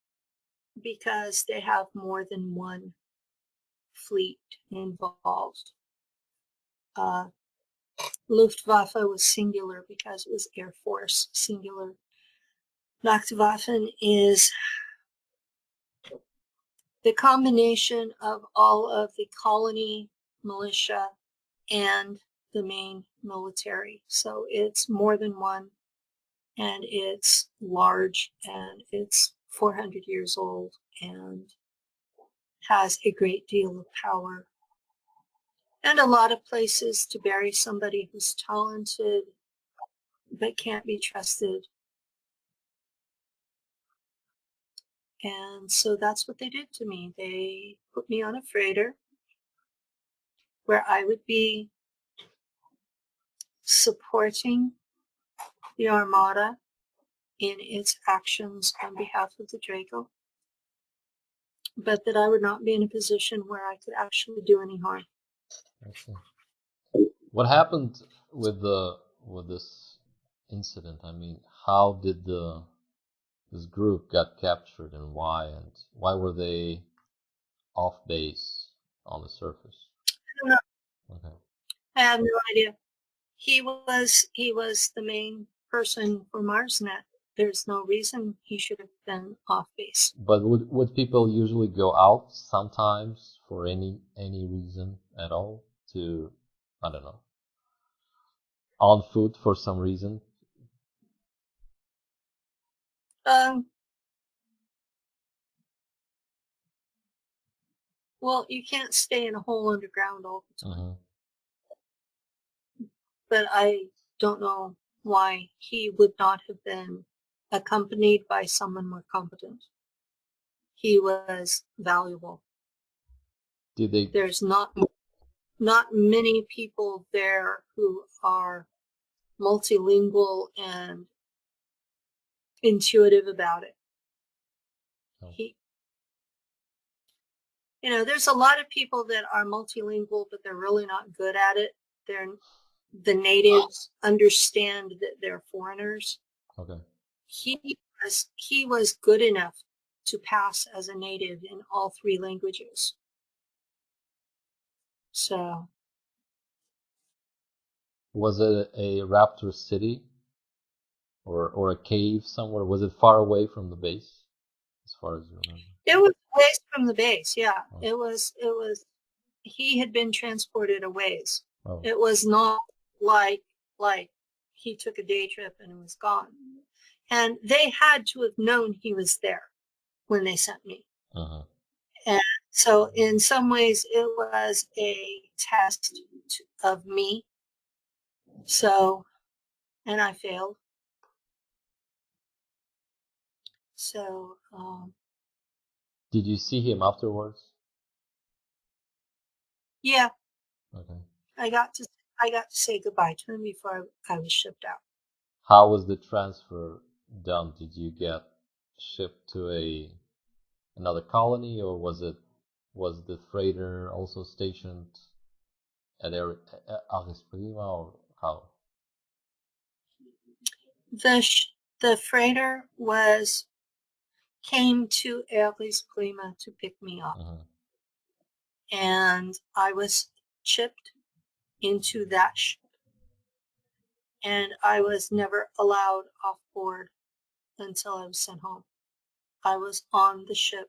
A: because they have more than one fleet involved. Luftwaffe was singular because it was Air Force singular. Nacht Waffen is the combination of all of the colony, militia, and the main military. So it's more than one, and it's large, and it's 400 years old, and has a great deal of power. And a lot of places to bury somebody who's talented but can't be trusted. And so that's what they did to me. They put me on a freighter where I would be supporting the Armada in its actions on behalf of the Draco, but that I would not be in a position where I could actually do any harm.
B: I see. What happened with this incident? I mean, how did this group got captured and why were they off base on the surface?
A: I don't know.
B: Okay.
A: I have no idea. He was the main person for MarsNet. There's no reason he should have been off base.
B: But would people usually go out sometimes for any reason at all to, I don't know, on foot for some reason?
A: Well, you can't stay in a hole underground all the time.
B: Mm-hmm.
A: But I don't know why he would not have been accompanied by someone more competent. He was valuable. There's not many people there who are multilingual and intuitive about it.
B: Oh.
A: There's a lot of people that are multilingual, but they're really not good at it. The natives understand that they're foreigners.
B: Okay.
A: He was good enough to pass as a native in all 3 languages. So.
B: Was it a raptor city? Or a cave somewhere? Was it far away from the base? As far as you remember?
A: It was ways from the base, yeah.
B: Oh.
A: It was he had been transported a ways.
B: Oh.
A: It was not like he took a day trip and was gone. And they had to have known he was there when they sent me.
B: Uh-huh.
A: And so in some ways it was a test of me. So, and I failed. So,
B: did you see him afterwards?
A: Yeah.
B: Okay.
A: I got to say goodbye to him before I was shipped out.
B: How was the transfer done? Did you get shipped to another colony, or was the freighter also stationed at Aries Prima, or how?
A: The freighter came to Aries Prima to pick me up.
B: Uh-huh.
A: And I was shipped into that ship. And I was never allowed off board until I was sent home. I was on the ship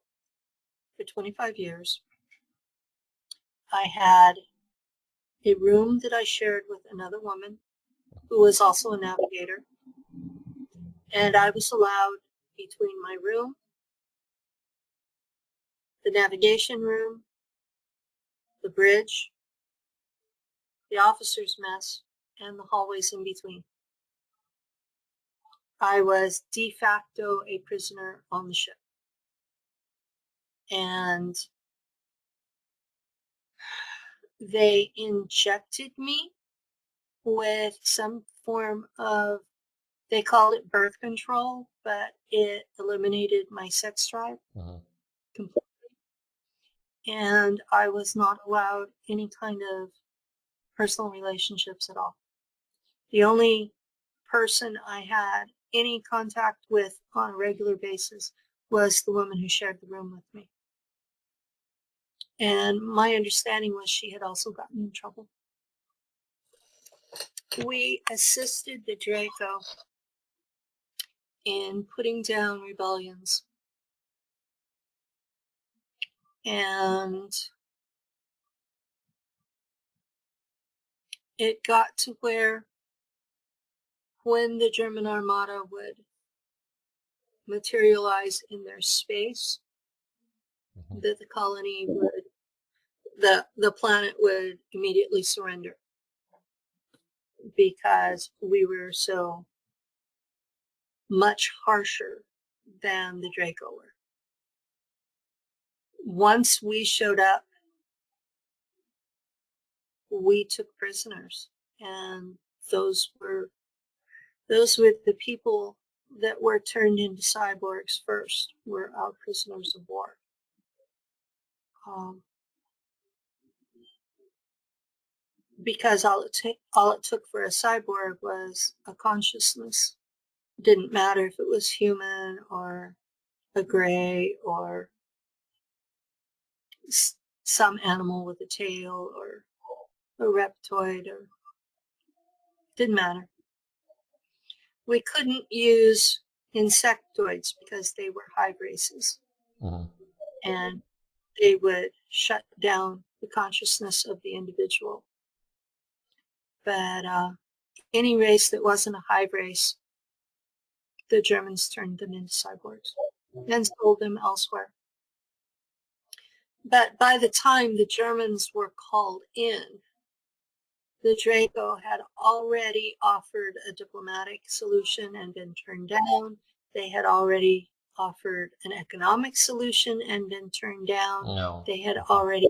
A: for 25 years. I had a room that I shared with another woman who was also a navigator. And I was allowed between my room, the navigation room, the bridge, the officer's mess, and the hallways in between. I was de facto a prisoner on the ship. And they injected me with some form of, they called it birth control, but it eliminated my sex drive completely. And I was not allowed any kind of personal relationships at all. The only person I had any contact with on a regular basis was the woman who shared the room with me. And my understanding was she had also gotten in trouble. We assisted the Draco in putting down rebellions. And it got to where when the German Armada would materialize in their space, that the colony would, the planet would immediately surrender because we were so much harsher than the Draco were. Once we showed up, we took prisoners, and those were the people that were turned into cyborgs first, were our prisoners of war. Because all it took for a cyborg was a consciousness. It didn't matter if it was human or a gray or some animal with a tail or a reptoid, or didn't matter. We couldn't use insectoids because they were hive races. And they would shut down the consciousness of the individual. But any race that wasn't a hive race, the Germans turned them into cyborgs and sold them elsewhere. But by the time the Germans were called in, the Draco had already offered a diplomatic solution and been turned down. They had already offered an economic solution and been turned down.
B: No.
A: They had already,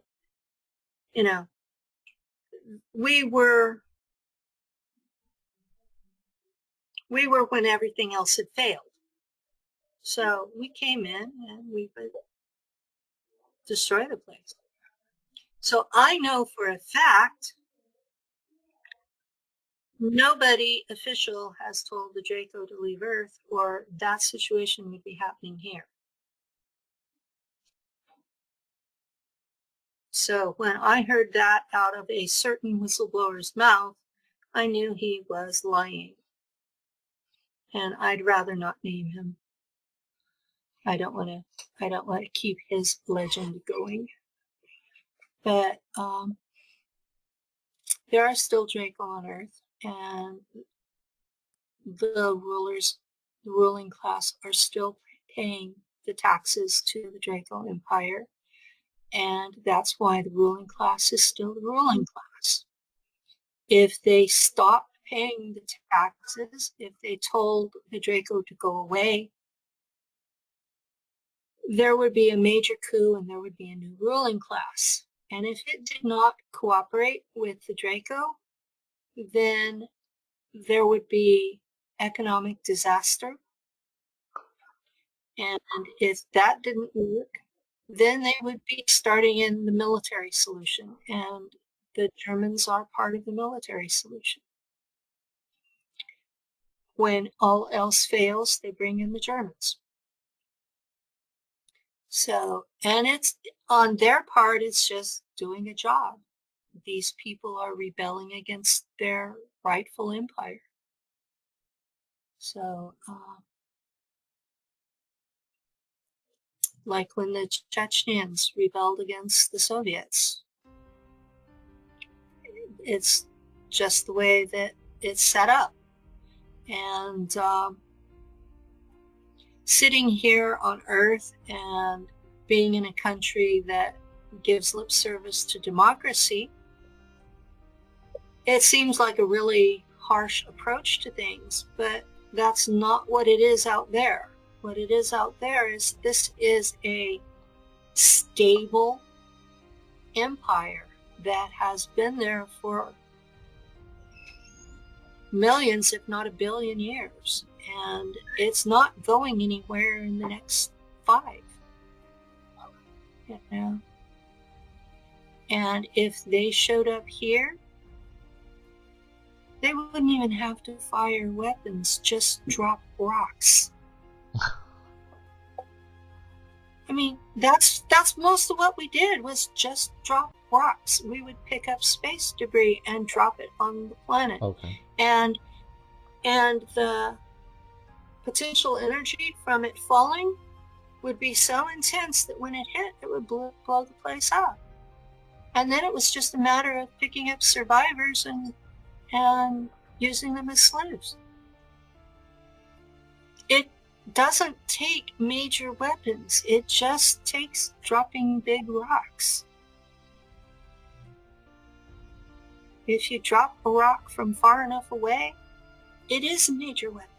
A: we were when everything else had failed. So we came in and we would destroy the place. So I know for a fact nobody official has told the Draco to leave Earth, or that situation would be happening here. So when I heard that out of a certain whistleblower's mouth, I knew he was lying. And I'd rather not name him. I don't want to keep his legend going. But there are still Draco on Earth, and the ruling class are still paying the taxes to the Draco Empire, and that's why the ruling class is still the ruling class. If they stopped paying the taxes, if they told the Draco to go away, there would be a major coup and there would be a new ruling class. And if it did not cooperate with the Draco, then there would be economic disaster. And if that didn't work, then they would be starting in the military solution. And the Germans are part of the military solution. When all else fails, they bring in the Germans. So, and it's on their part, it's just doing a job. These people are rebelling against their rightful empire. So, like when the Chechens rebelled against the Soviets, it's just the way that it's set up. And sitting here on Earth and being in a country that gives lip service to democracy, it seems like a really harsh approach to things, but that's not what it is out there. What it is out there is this is a stable empire that has been there for millions, if not a billion years. And it's not going anywhere in the next 5. You know? And if they showed up here, they wouldn't even have to fire weapons, just drop rocks. I mean, that's most of what we did, was just drop rocks. We would pick up space debris and drop it on the planet.
B: Okay.
A: And the potential energy from it falling would be so intense that when it hit, it would blow the place up. And then it was just a matter of picking up survivors and using them as slaves. It doesn't take major weapons. It just takes dropping big rocks. If you drop a rock from far enough away, it is a major weapon.